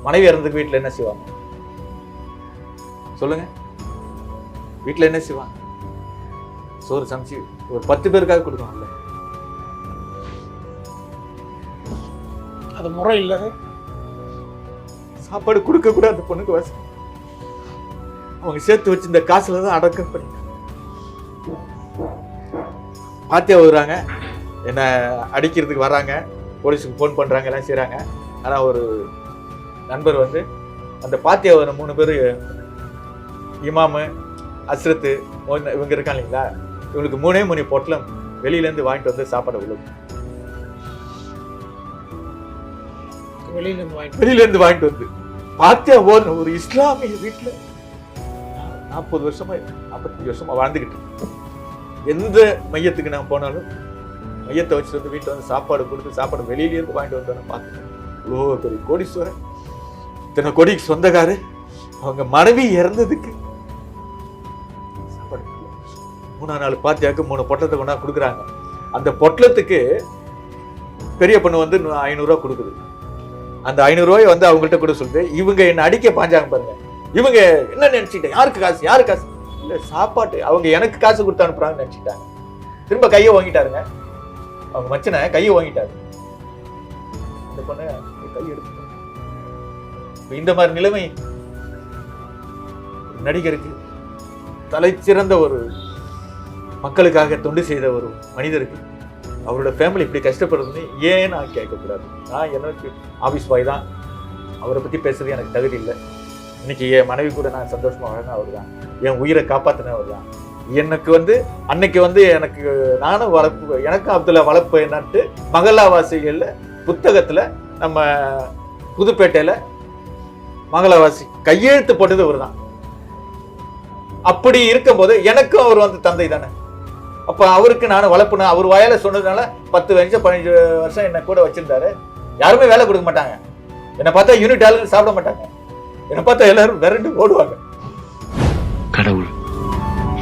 மனைவி இறந்ததுக்கு வீட்டுல என்ன செய்வாங்க சொல்லுங்க? வீட்டுல என்ன செய்வாங்க? சோறு சமைச்சு ஒரு 10 பேருக்காக கொடுக்கணும்ல. அது முறை இல்லை. சாப்பாடு கொடுக்க கூட அந்த பொண்ணுக்கு வசதி. அவங்க சேர்த்து வச்சு இந்த காசுல தான் அடக்கம் பண்ணி பாத்தியா வருவாங்க, என்ன அடிக்கிறதுக்கு வர்றாங்க, போலீஸுக்கு ஃபோன் பண்றாங்க, எல்லாம் செய்றாங்க. ஆனா ஒரு நண்பர் வந்து அந்த பாத்தியா வர 3 பேர் இமாமு, அஸ்ரத்து, இவங்க இருக்காங்க இல்லைங்களா, இவங்களுக்கு 3 பொட்டலம் வெளியில இருந்து வாங்கிட்டு வந்து சாப்பாடு விழும். வெளியில இருந்து வாங்கிட்டு வந்து பாத்தியா ஒரு இஸ்லாமிய வீட்டுல 40 வருஷமா 45 வருஷமா வாழ்ந்துகிட்டு இருக்கு. எந்த மையத்துக்கு நான் போனாலும் மையத்தை வச்சுட்டு வந்து வீட்டுல வந்து சாப்பாடு கொடுத்து சாப்பாடு வெளியில இருந்து வாங்கிட்டு வந்து பார்த்துட்டேன். இவ்வளோ பெரிய கோடீஸ்வரன், இத்தனை கோடிக்கு சொந்தக்காரு, அவங்க மனைவி இறந்ததுக்கு சாப்பாடு 3 நாள் பாத்தியாக்கு 3 பொட்டலத்தை கொண்டா கொடுக்குறாங்க. அந்த பொட்டலத்துக்கு பெரிய பொண்ணு வந்து 500 ரூபா கொடுக்குது. அந்த 500 ரூபாய் வந்து அவங்கள்ட்ட கூட சொல்லிட்டு இவங்க என்ன அடிக்க பாஞ்சாங்க பாருங்க. இவங்க என்ன நினைச்சிட்டேன், யாருக்கு காசு இல்ல, சாப்பாட்டு அவங்க எனக்கு காசு கொடுத்து அனுப்புறாங்கன்னு நினைச்சிட்டாங்க. திரும்ப கையை வாங்கிட்டாருங்க, அவங்க மச்சனை கையை வாங்கிட்டாரு. இந்த பொண்ணு கை எடுத்து இந்த மாதிரி நிலைமை நடிகருக்கு, தலைச்சிறந்த ஒரு மக்களுக்காக தொண்டு செய்த ஒரு மனிதருக்கு அவரோட ஃபேமிலி இப்படி கஷ்டப்படுறதுன்னு ஏன் நான் கேட்கக்கூடாது? நான் எனக்கு ஆஃபீஸ் பாய் தான், அவரை பற்றி பேசுறது எனக்கு தகுதி இல்லை. இன்னைக்கு என் மனைவி கூட நான் சந்தோஷமா வாழணும் அவர் தான், என் உயிரை காப்பாற்றின அவர் தான். எனக்கு வந்து அன்னைக்கு வந்து எனக்கு நானும் வளர்ப்பு, எனக்கும் அப்துல்லா வளர்ப்பு என்னன்ட்டு மகளாவாசிகள்ல புத்தகத்துல நம்ம புதுப்பேட்டையில மகளாவாசி கையெழுத்து போட்டது அவர் தான். அப்படி இருக்கும்போது எனக்கும் அவர் வந்து தந்தை தானே. அப்ப அவருக்கு நானும் வளர்ப்புனா அவர் வாயால சொன்னதுனால 10 வருஷம் 15 வருஷம் என்ன கூட வச்சிருந்தாரு. யாருமே வேலை கொடுக்க மாட்டாங்க, என்னை பார்த்தா யூனிட் ஆளுங்க சாப்பிட மாட்டாங்க, என்னை பார்த்தா எல்லாரும் விரண்டு ஓடுவாங்க. கடவுள்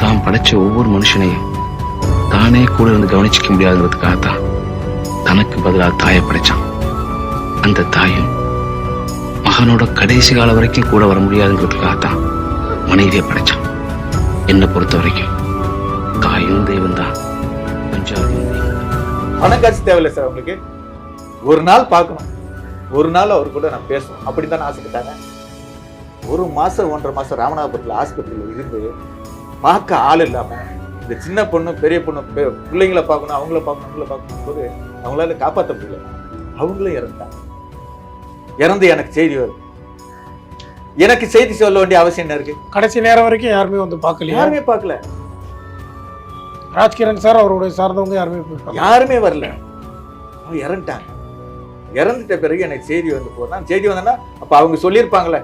தான் படைச்ச ஒவ்வொரு மனுஷனையும் தானே கூட இருந்து கவனிச்சிக்க முடியாதுங்கிறதுக்காகத்தான் தனக்கு பதிலாக தாயை படைச்சான். அந்த தாயும் மகனோட கடைசி காலம் வரைக்கும் கூட வர முடியாதுங்கிறதுக்காகத்தான் மனைவியை படைச்சான். என்னை பொறுத்த வரைக்கும் தாயும் தெய்வம் தான், பஞ்சாபியும் தெய்வம் தான். பணக்காட்சி தேவையில்லை சார், உங்களுக்கு ஒரு நாள் பார்க்கணும், ஒரு நாள் அவர் கூட நான் பேசணும் அப்படித்தான் ஆசைப்பட்டாங்க. 1 மாசம் 1.5 மாசம் ராமநாதபுரத்தில் ஹாஸ்பிட்டலில் இருந்து பார்க்க ஆள் இல்லாம, இந்த சின்ன பொண்ணு பெரிய பொண்ணு பிள்ளைங்களை பார்க்கணும், அவங்கள பார்க்கணும் போது அவங்களால காப்பாற்ற முடியல. அவங்களும் இறந்துட்டாங்க. இறந்து எனக்கு செய்தி வரும். எனக்கு செய்தி சொல்ல வேண்டிய அவசியம் என்ன இருக்கு? கடைசி நேரம் வரைக்கும் யாருமே வந்து பார்க்கல, யாருமே பார்க்கல. ராஜ்கிரண் சார் அவருடைய சார்ந்தவங்க யாருமே வரல. அவங்க இறந்துட்டாங்க. இறந்துட்ட பிறகு எனக்கு செய்தி வந்து போதான். செய்தி வந்தா அப்ப அவங்க சொல்லியிருப்பாங்களே,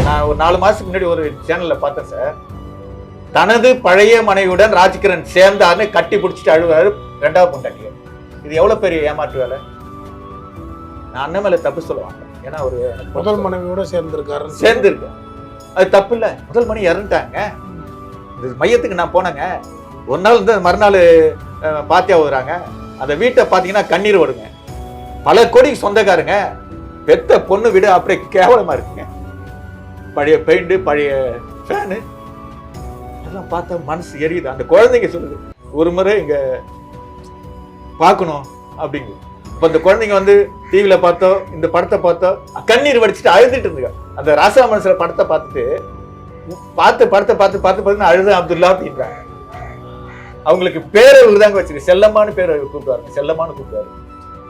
நான் ஒரு 4 மாசத்துக்கு முன்னாடி ஒரு சேனல்ல பார்த்தேன் சார், தனது பழைய மனைவியுடன் ராஜ்கிரண் சேர்ந்தாருன்னு கட்டி பிடிச்சிட்டு அழுவாரு 2வது பொண்டாட்டி. இது எவ்வளவு பெரிய ஏமாற்று வேலை. நான் அண்ணன் மேல தப்பு சொல்லுவாங்க, ஏன்னா ஒரு முதல் மனைவியோட சேர்ந்திருக்காரு. அது தப்பு இல்லை. முதல் மணி இறந்துட்டாங்க. இந்த மையத்துக்கு நான் போனேங்க, ஒரு நாள் வந்து மறுநாள் பாத்தியா வருவாங்க. அந்த வீட்டை பார்த்தீங்கன்னா கண்ணீர் வருங்க. பல கோடிக்கு சொந்தக்காரங்க, பெத்த பொண்ணு விட அப்படியே கேவலமா இருக்குங்க. பழைய பெயிண்ட், பழைய ஃபேனு எல்லாம் பார்த்தா மனசு எரியுது. அந்த குழந்தைங்க சொல்லுது ஒரு முறை இங்க பார்க்கணும் அப்படிங்குது. இப்போ இந்த குழந்தைங்க வந்து டிவியில பார்த்தோ இந்த படத்தை பார்த்தோ கண்ணீர் வடிச்சுட்டு அழுதுட்டு இருந்துங்க. அந்த ராசா மனசுல படத்தை பார்த்து அழுத அப்துல்லா அப்படின்றாங்க. அவங்களுக்கு பேரை தாங்க வச்சிருக்கு, செல்லம்மான்னு பேரை கூப்பிடுவாரு, செல்லம்மான்னு கூப்பிடுவாரு.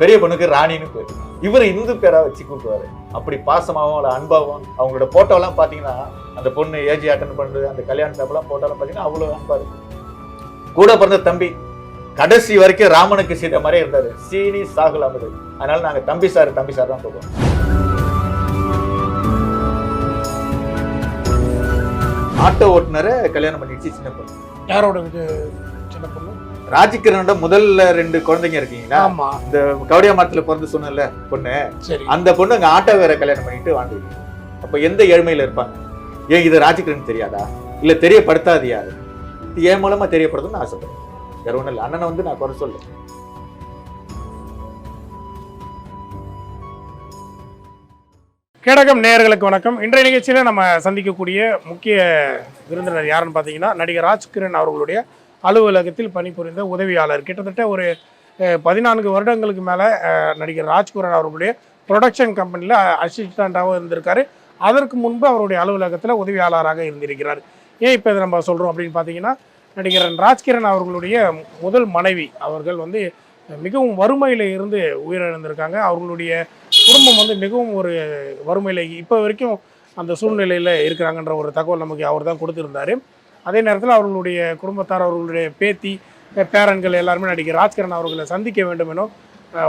பெரிய பொண்ணுக்கு ராணின்னு பேர். இவர் இந்து பேரா வச்சு கூப்பிடுவாரு. அப்படி பாசமாகவும் அவளை அன்பாகவும். அவங்களோட போட்டோலாம் பார்த்தீங்கன்னா அந்த பொண்ணு ஏஜி அட்டன் பண்ணுறது, அந்த கல்யாண டப்பெல்லாம் போட்டோலாம் பார்த்தீங்கன்னா அவ்வளோ அன்பா இருக்கு. கூட பிறந்த தம்பி கடைசி வரைக்கும் ராமனுக்கு சீதை மாதிரி இருந்தாரு, சீனி சாகுல் அமது. அதனால நாங்க தம்பி சார் தான் சொல்லுவோம். ஆட்டோ ஓட்டுநரை கல்யாணம் பண்ணிடுச்சு சின்ன பொண்ணு. யாரோட சின்ன பொண்ணு? ராஜ்கிரணோட முதல்ல 2 குழந்தைங்க இருக்கீங்களா, இந்த கவடியா மரத்துல பிறந்து சொன்ன பொண்ணு, அந்த பொண்ணு அங்க ஆட்டோ வேற கல்யாணம் பண்ணிட்டு வாழ்ந்துருக்கு. அப்ப எந்த ஏழ்மையில இருப்பாங்க? ஏன் இது ராஜ்கிரண் தெரியாதா? இல்ல தெரியப்படுத்தாது யாரு? என் மூலமா தெரியப்படுதுன்னு ஆசைப்படுறேன். வேற ஒண்ணும் இல்லை. அண்ணனை வந்து நான் குறை சொல்ல. கேடகம் நேயர்களுக்கு வணக்கம். இன்றைய நிகழ்ச்சியில் நம்ம சந்திக்கக்கூடிய முக்கிய விருந்தினர் யாருன்னு பார்த்தீங்கன்னா நடிகர் ராஜ்கிரண் அவர்களுடைய அலுவலகத்தில் பணிபுரிந்த உதவியாளர். கிட்டத்தட்ட ஒரு 14 வருடங்களுக்கு மேலே நடிகர் ராஜ்கிரண் அவர்களுடைய ப்ரொடக்ஷன் கம்பெனியில் அசிஸ்டண்ட்டாகவும் இருந்திருக்காரு. அதற்கு முன்பு அவருடைய அலுவலகத்தில் உதவியாளராக இருந்திருக்கிறார். ஏன் இப்போ இதை நம்ம சொல்கிறோம் அப்படின்னு பார்த்தீங்கன்னா, நடிகர் ராஜ்கிரண் அவர்களுடைய முதல் மனைவி அவர்கள் வந்து மிகவும் வறுமையில் இருந்து உயிரிழந்திருக்காங்க. அவர்களுடைய குடும்பம் வந்து மிகவும் ஒரு வறுமையில் இப்போ வரைக்கும் அந்த சூழ்நிலையில் இருக்கிறாங்கன்ற ஒரு தகவல் நமக்கு அவர் தான் கொடுத்துருந்தார். அதே நேரத்தில் அவர்களுடைய குடும்பத்தார், அவர்களுடைய பேத்தி பேரன்கள் எல்லாருமே நடிகர் ராஜ்கிரண் அவர்களை சந்திக்க வேண்டும் எனும்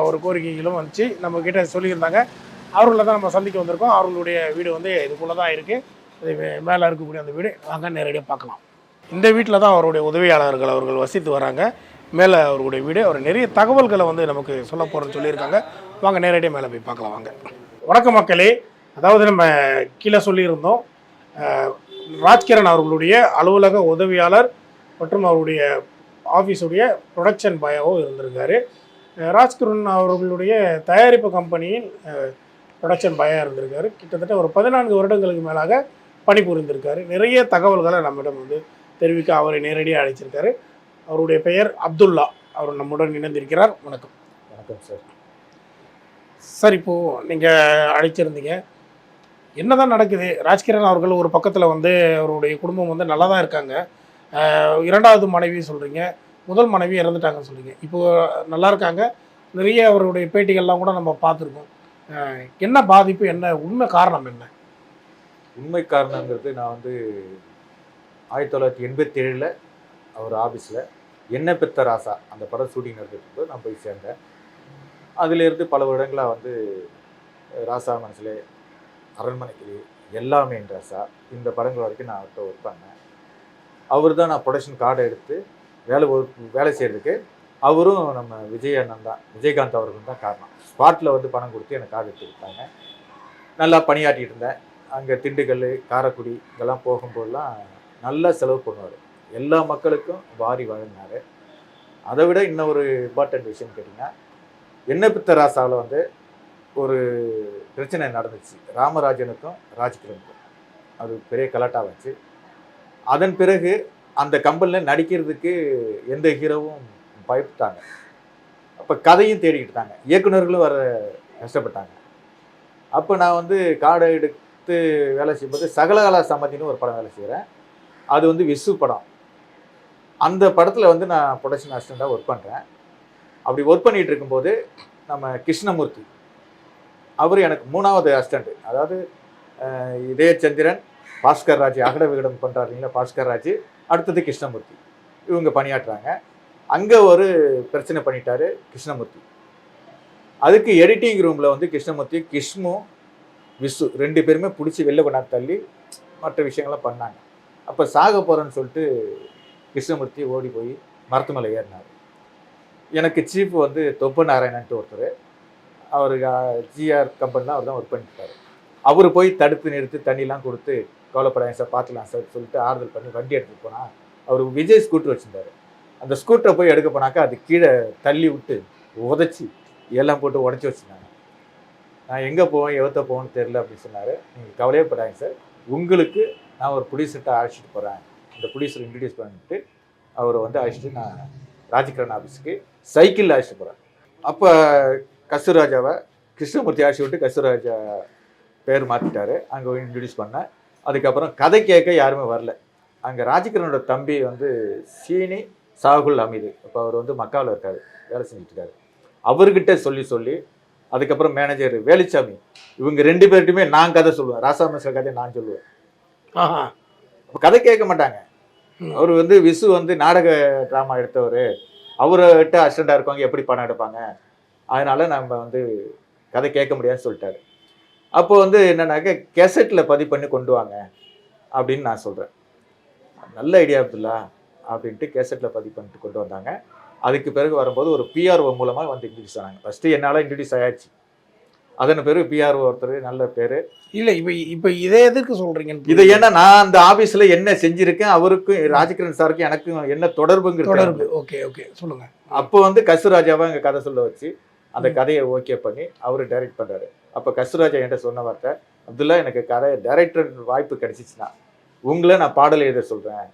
ஒரு கோரிக்கைகளும் வந்துச்சு. நம்மக்கிட்ட சொல்லியிருந்தாங்க. அவர்களை தான் நம்ம சந்திக்க வந்திருக்கோம். அவர்களுடைய வீடு வந்து இதுக்குள்ளே தான் இருக்குது. அது மேலே இருக்கக்கூடிய அந்த வீடு வாங்க நேரடியாக பார்க்கலாம். இந்த வீட்டில் தான் அவருடைய உதவியாளர்கள் அவர்கள் வசித்து வராங்க. மேலே அவருடைய வீடு. அவர் நிறைய தகவல்களை வந்து நமக்கு சொல்ல போகிறேன்னு சொல்லியிருக்காங்க. வாங்க நேரடியாக மேலே போய் பார்க்கலாம் வாங்க. வணக்கம் மக்களே. அதாவது நம்ம கீழே சொல்லியிருந்தோம், ராஜ்கிரண் அவர்களுடைய அலுவலக உதவியாளர் மற்றும் அவருடைய ஆஃபீஸுடைய ப்ரொடக்ஷன் பாயாவும் இருந்திருக்காரு. ராஜ்கிரண் அவர்களுடைய தயாரிப்பு கம்பெனியின் ப்ரொடக்ஷன் பாயாக இருந்திருக்காரு. கிட்டத்தட்ட ஒரு 14 வருடங்களுக்கு மேலாக பணிபுரிந்திருக்காரு. நிறைய தகவல்களை நம்மிடம் வந்து தெரிவிக்க அவரை நேரடியாக அழைச்சிருக்காரு. அவருடைய பெயர் அப்துல்லா. அவர் நம்முடன் இணைந்திருக்கிறார். வணக்கம். வணக்கம் சார். சார், இப்போது நீங்கள் அழைச்சிருந்தீங்க, என்ன தான் நடக்குது? ராஜ்கிரண் அவர்கள் ஒரு பக்கத்தில் வந்து அவருடைய குடும்பம் வந்து நல்லா தான் இருக்காங்க. இரண்டாவது மனைவி சொல்கிறீங்க, முதல் மனைவி இறந்துட்டாங்கன்னு சொல்கிறீங்க. இப்போது நல்லா இருக்காங்க. நிறைய அவருடைய பேட்டிகள்லாம் கூட நம்ம பார்த்துருக்கோம். என்ன பாதிப்பு, என்ன உண்மை காரணம் என்ன? உண்மை காரணங்கிறது, நான் வந்து 1987 அவர் ஆஃபீஸில் என்ன பெத்த ராசா அந்த படம் ஷூட்டிங் நடந்துட்டு நான் போய் சேர்ந்தேன். அதிலிருந்து பல வருடங்களாக வந்து ராசா மனசில், அரண்மனைக்கிளி, எல்லாமே ராசா, இந்த படங்கள் வரைக்கும் நான் அவர்கிட்ட ஒர்க் பண்ணேன். அவர் தான் நான் ப்ரொடக்ஷன் கார்டை எடுத்து வேலை செய்கிறதுக்கு அவரும் நம்ம விஜய் அண்ணன் தான், விஜயகாந்த் அவர்கள் தான் காரணம். ஸ்பாட்டில் வந்து பணம் கொடுத்து எனக்கு கார்டு எடுத்து கொடுத்தாங்க. நல்லா பணியாற்றிட்டு இருந்தேன். அங்கே திண்டுக்கல், காரைக்குடி இதெல்லாம் போகும்போதெல்லாம் நல்லா செலவு பண்ணுவார். எல்லா மக்களுக்கும் வாரி வழங்கினார். அதை விட இன்னொரு இம்பார்ட்டன்ட் விஷயம் கேட்டிங்கன்னா, என்ன பித்த ராசாவில் வந்து ஒரு பிரச்சனை நடந்துச்சு ராமராஜனுக்கும் ராஜ்கிரனுக்கும். அது பெரிய கலாட்டாக வச்சு, அதன் பிறகு அந்த கம்பெனியில் நடிக்கிறதுக்கு எந்த ஹீரோவும் பயப்பட்டாங்க. அப்போ கதையும் தேடிக்கிட்டாங்க, இயக்குநர்களும் வர கஷ்டப்பட்டாங்க. அப்போ நான் வந்து கார்டை எடுத்து வேலை செய்யும்போது சகலகலா சம்மதினு ஒரு படம் வேலை செய்கிறேன். அது வந்து விசு படம். அந்த படத்தில் வந்து நான் ப்ரொடக்ஷன் அசிஸ்டண்ட்டாக ஒர்க் பண்ணுறேன். அப்படி ஒர்க் பண்ணிகிட்டு இருக்கும்போது நம்ம கிருஷ்ணமூர்த்தி அவர் எனக்கு 3வது அசிஸ்டண்ட்டு. அதாவது இதயச்சந்திரன், பாஸ்கர் ராஜ் அகட விகடம் பண்ணுறாருங்களா, பாஸ்கர் ராஜ், அடுத்தது கிருஷ்ணமூர்த்தி, இவங்க பணியாற்றுறாங்க. அங்கே ஒரு பிரச்சனை பண்ணிட்டாரு கிருஷ்ணமூர்த்தி. அதுக்கு எடிட்டிங் ரூமில் வந்து கிருஷ்ணமூர்த்தி, கிஷ்மு, விசு 2 பேருமே பிடிச்சி வெளில கொண்டாந்து தள்ளி மற்ற விஷயங்கள்லாம் பண்ணாங்க. அப்போ சாக போகிறேன்னு சொல்லிட்டு கிருஷ்ணமூர்த்தி ஓடி போய் மரத்து மேலே ஏறினார். எனக்கு சீஃப் வந்து தொப்ப நாராயணன்ட்டு ஒருத்தர், அவர் ஜிஆர் கம்பெனியில் அவர் தான் ஒர்க் பண்ணிட்டார். அவர் போய் தடுத்து நிறுத்தி தண்ணிலாம் கொடுத்து, கவலைப்படாங்க சார், பார்த்துக்கலாம் சார் சொல்லிட்டு ஆறுதல் பண்ணி வண்டி எடுத்துகிட்டு போனால், அவர் விஜய் ஸ்கூட்டர் வச்சுருந்தார். அந்த ஸ்கூட்டரை போய் எடுக்க போனாக்கா அது கீழே தள்ளி விட்டு உதச்சி எல்லாம் போட்டு உடச்சி வச்சுருந்தாங்க. நான் எங்கே போவேன் எவத்த போவேன்னு தெரில அப்படின்னு சொன்னார். நீங்கள் கவலையே படாங்க சார், உங்களுக்கு நான் ஒரு ப்ரொடியூசர்கிட்ட அழைச்சிட்டு போகிறேன், இந்த ப்ரொடியூசர் இன்ட்ரடியூஸ் பண்ணிட்டு அவரை வந்து அழைச்சிட்டு நான் ராஜ்கிரண் ஆஃபீஸுக்கு சைக்கிளில் அழைச்சிட்டு போகிறேன். அப்போ கஸ்தூராஜாவை கிருஷ்ணமூர்த்தி அழைச்சி விட்டு கஸ்தூராஜா பேர் மாற்றிட்டாரு. அங்கே இன்ட்ரடியூஸ் பண்ணேன். அதுக்கப்புறம் கதை கேட்க யாருமே வரல. அங்கே ராஜ்கிரணோட தம்பி வந்து சீனி சாகுல் அமீது, இப்போ அவர் வந்து மக்காவில் இருக்கார், வேலை செஞ்சுட்டு இருக்காரு. அவர்கிட்ட சொல்லி அதுக்கப்புறம் மேனேஜர் வேலுச்சாமி, இவங்க 2 பேர்கிட்டையுமே நான் கதை சொல்லுவேன், ராசா மனுஷன் கதை நான் சொல்லுவேன். அப்போ கதை கேட்க மாட்டாங்க. அவர் வந்து விசு வந்து நாடக ட்ராமா எடுத்தவர், அவர்கிட்ட அசிஸ்டண்டாக இருக்கவங்க எப்படி படம் எடுப்பாங்க, அதனால நம்ம வந்து கதை கேட்க முடியாதுன்னு சொல்லிட்டாரு. அப்போ வந்து என்னன்னாக்க கேசட்டில் பதிவு பண்ணி கொண்டு வாங்க அப்படின்னு நான் சொல்கிறேன். நல்ல ஐடியா அப்துல்லா அப்படின்ட்டு கேசட்டில் பதிவு பண்ணிட்டு கொண்டு வந்தாங்க. அதுக்கு பிறகு வரும்போது ஒரு பிஆர்ஓ மூலமாக வந்து இன்ட்ரடியூஸ் ஆனாங்க. ஃபஸ்ட்டு என்னால் இன்ட்ரடியூஸ் ஆயாச்சு. அதன் பிறகு பிஆர்ஓ ஒருத்தர் நல்ல பேர். இல்லை, இப்போ இதை எதுக்கு சொல்கிறீங்க? இதை ஏன்னா நான் அந்த ஆஃபீஸில் என்ன செஞ்சுருக்கேன், அவருக்கும் ராஜ்கிரண் சாருக்கும் எனக்கும் என்ன தொடர்புங்கிறது. ஓகே ஓகே சொல்லுங்கள். அப்போ வந்து கஸ்தூராஜாவை எங்கள் கதை சொல்ல வச்சு அந்த கதையை ஓகே பண்ணி அவர் டைரக்ட் பண்ணுறாரு. அப்போ கஸ்தூராஜா என்கிட்ட சொன்ன வார்த்தை, அப்துல்லா எனக்கு டைரக்டர் வாய்ப்பு கிடைச்சிச்சுன்னா உங்களை நான் பாடல் எழுத சொல்கிறேன்,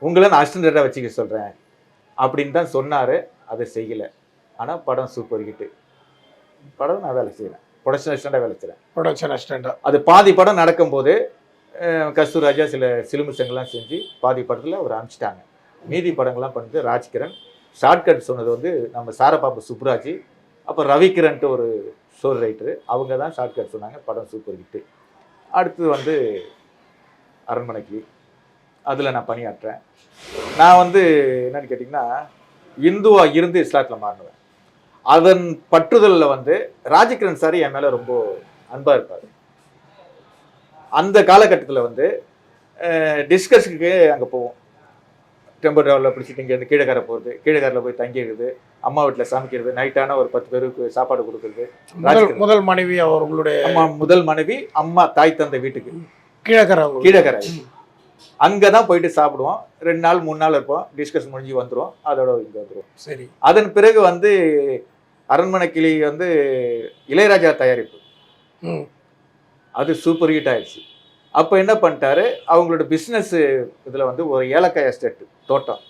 உங்களை நான் அசிஸ்டண்டாக வச்சுக்க சொல்கிறேன் அப்படின்னு தான் சொன்னார். அதை செய்யலை. ஆனால் படம் சூப்பர் ஹிட்டு. படம் நான் வேலை செய்கிறேன், ப்ரொடக்ஷன் அசிஸ்டண்டாக வேலை செய்கிறேன். ப்ரொடக்ஷன் அசிஸ்டண்டாக அது பாதி படம் நடக்கும்போது கஸ்தூராஜா சில சிலுமிசங்கள்லாம் செஞ்சு பாதி படத்தில் அவர் அனுப்பிச்சிட்டாங்க. மீதி படங்கள்லாம் பண்ணிட்டு ராஜ்கிரண் ஷார்ட்கட் சொன்னது வந்து நம்ம சாரபாபு சுப்ராஜ், அப்புறம் ரவிகிரன்ட்டு ஒரு ஸ்டோரி ரைட்டரு, அவங்க தான் ஷார்ட்கட் சொன்னாங்க. படம் சூப்பர் ஹிட்டு. அடுத்து வந்து அரண்மனைக்கு, அதில் நான் பணியாற்றேன். நான் வந்து என்னன்னு கேட்டிங்கன்னா இந்துவாக இருந்து இஸ்லாத்தில் மாறினேன். அதன் பற்றுதலில் வந்து ராஜ்கிரண் சார் என் மேலே ரொம்ப அன்பாக இருப்பார். அந்த காலகட்டத்தில் வந்து டிஸ்கஸுக்கு அங்கே போவோம். டெம்போ டிராவலில் பிடிச்சிட்டு இங்கேருந்து கீழக்கரை போகிறது, கீழக்கரையில் போய் தங்கிடுறது, அம்மா வீட்டில் சமைக்கிறது, நைட்டான ஒரு 10 பேருக்கு சாப்பாடு கொடுக்குறது. முதல் மனைவி அவர்களுடைய அம்மா முதல் மனைவி அம்மா தாய் தந்தை வீட்டுக்கு கீழக்கரை அங்கே தான் போயிட்டு சாப்பிடுவோம். 2 நாள் 3 நாள் இருப்போம். டிஸ்கஸ் முடிஞ்சு வந்துடும். அதோட இங்கே வந்துடும். சரி. அதன் பிறகு வந்து அரண்மனை கிளி வந்து இளையராஜா தயாரிப்பு, அது சூப்பர் ஹிட் ஆயிடுச்சு. அப்போ என்ன பண்ணிட்டாரு, அவங்களோட பிஸ்னஸ் இதில் வந்து ஒரு ஏலக்காய் எஸ்டேட் தோட்டம்,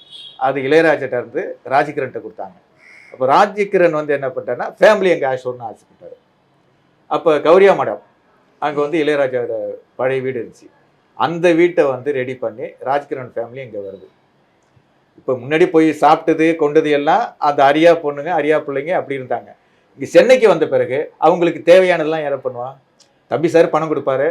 அது இளையராஜாட்ட இருந்து ராஜ்கிரன்ட்ட கொடுத்தாங்க. அப்போ ராஜ்கிரண் வந்து என்ன பண்ணிட்டாருன்னா ஃபேமிலி எங்கே ஆசோன்னு ஆசைப்பட்டார். அப்போ கௌரியா மடம் அங்கே வந்து இளையராஜாவோட பழைய வீடு இருந்துச்சு. அந்த வீட்டை வந்து ரெடி பண்ணி ராஜ்கிரண் ஃபேமிலி இங்கே வருது. இப்போ முன்னாடி போய் சாப்பிட்டது கொண்டது எல்லாம் அந்த அரியா பொண்ணுங்க அரியா பிள்ளைங்க அப்படி இருந்தாங்க. இங்கே சென்னைக்கு வந்த பிறகு அவங்களுக்கு தேவையானதெல்லாம் யாரை பண்ணுவான், தம்பி சார் பணம் கொடுப்பாரு,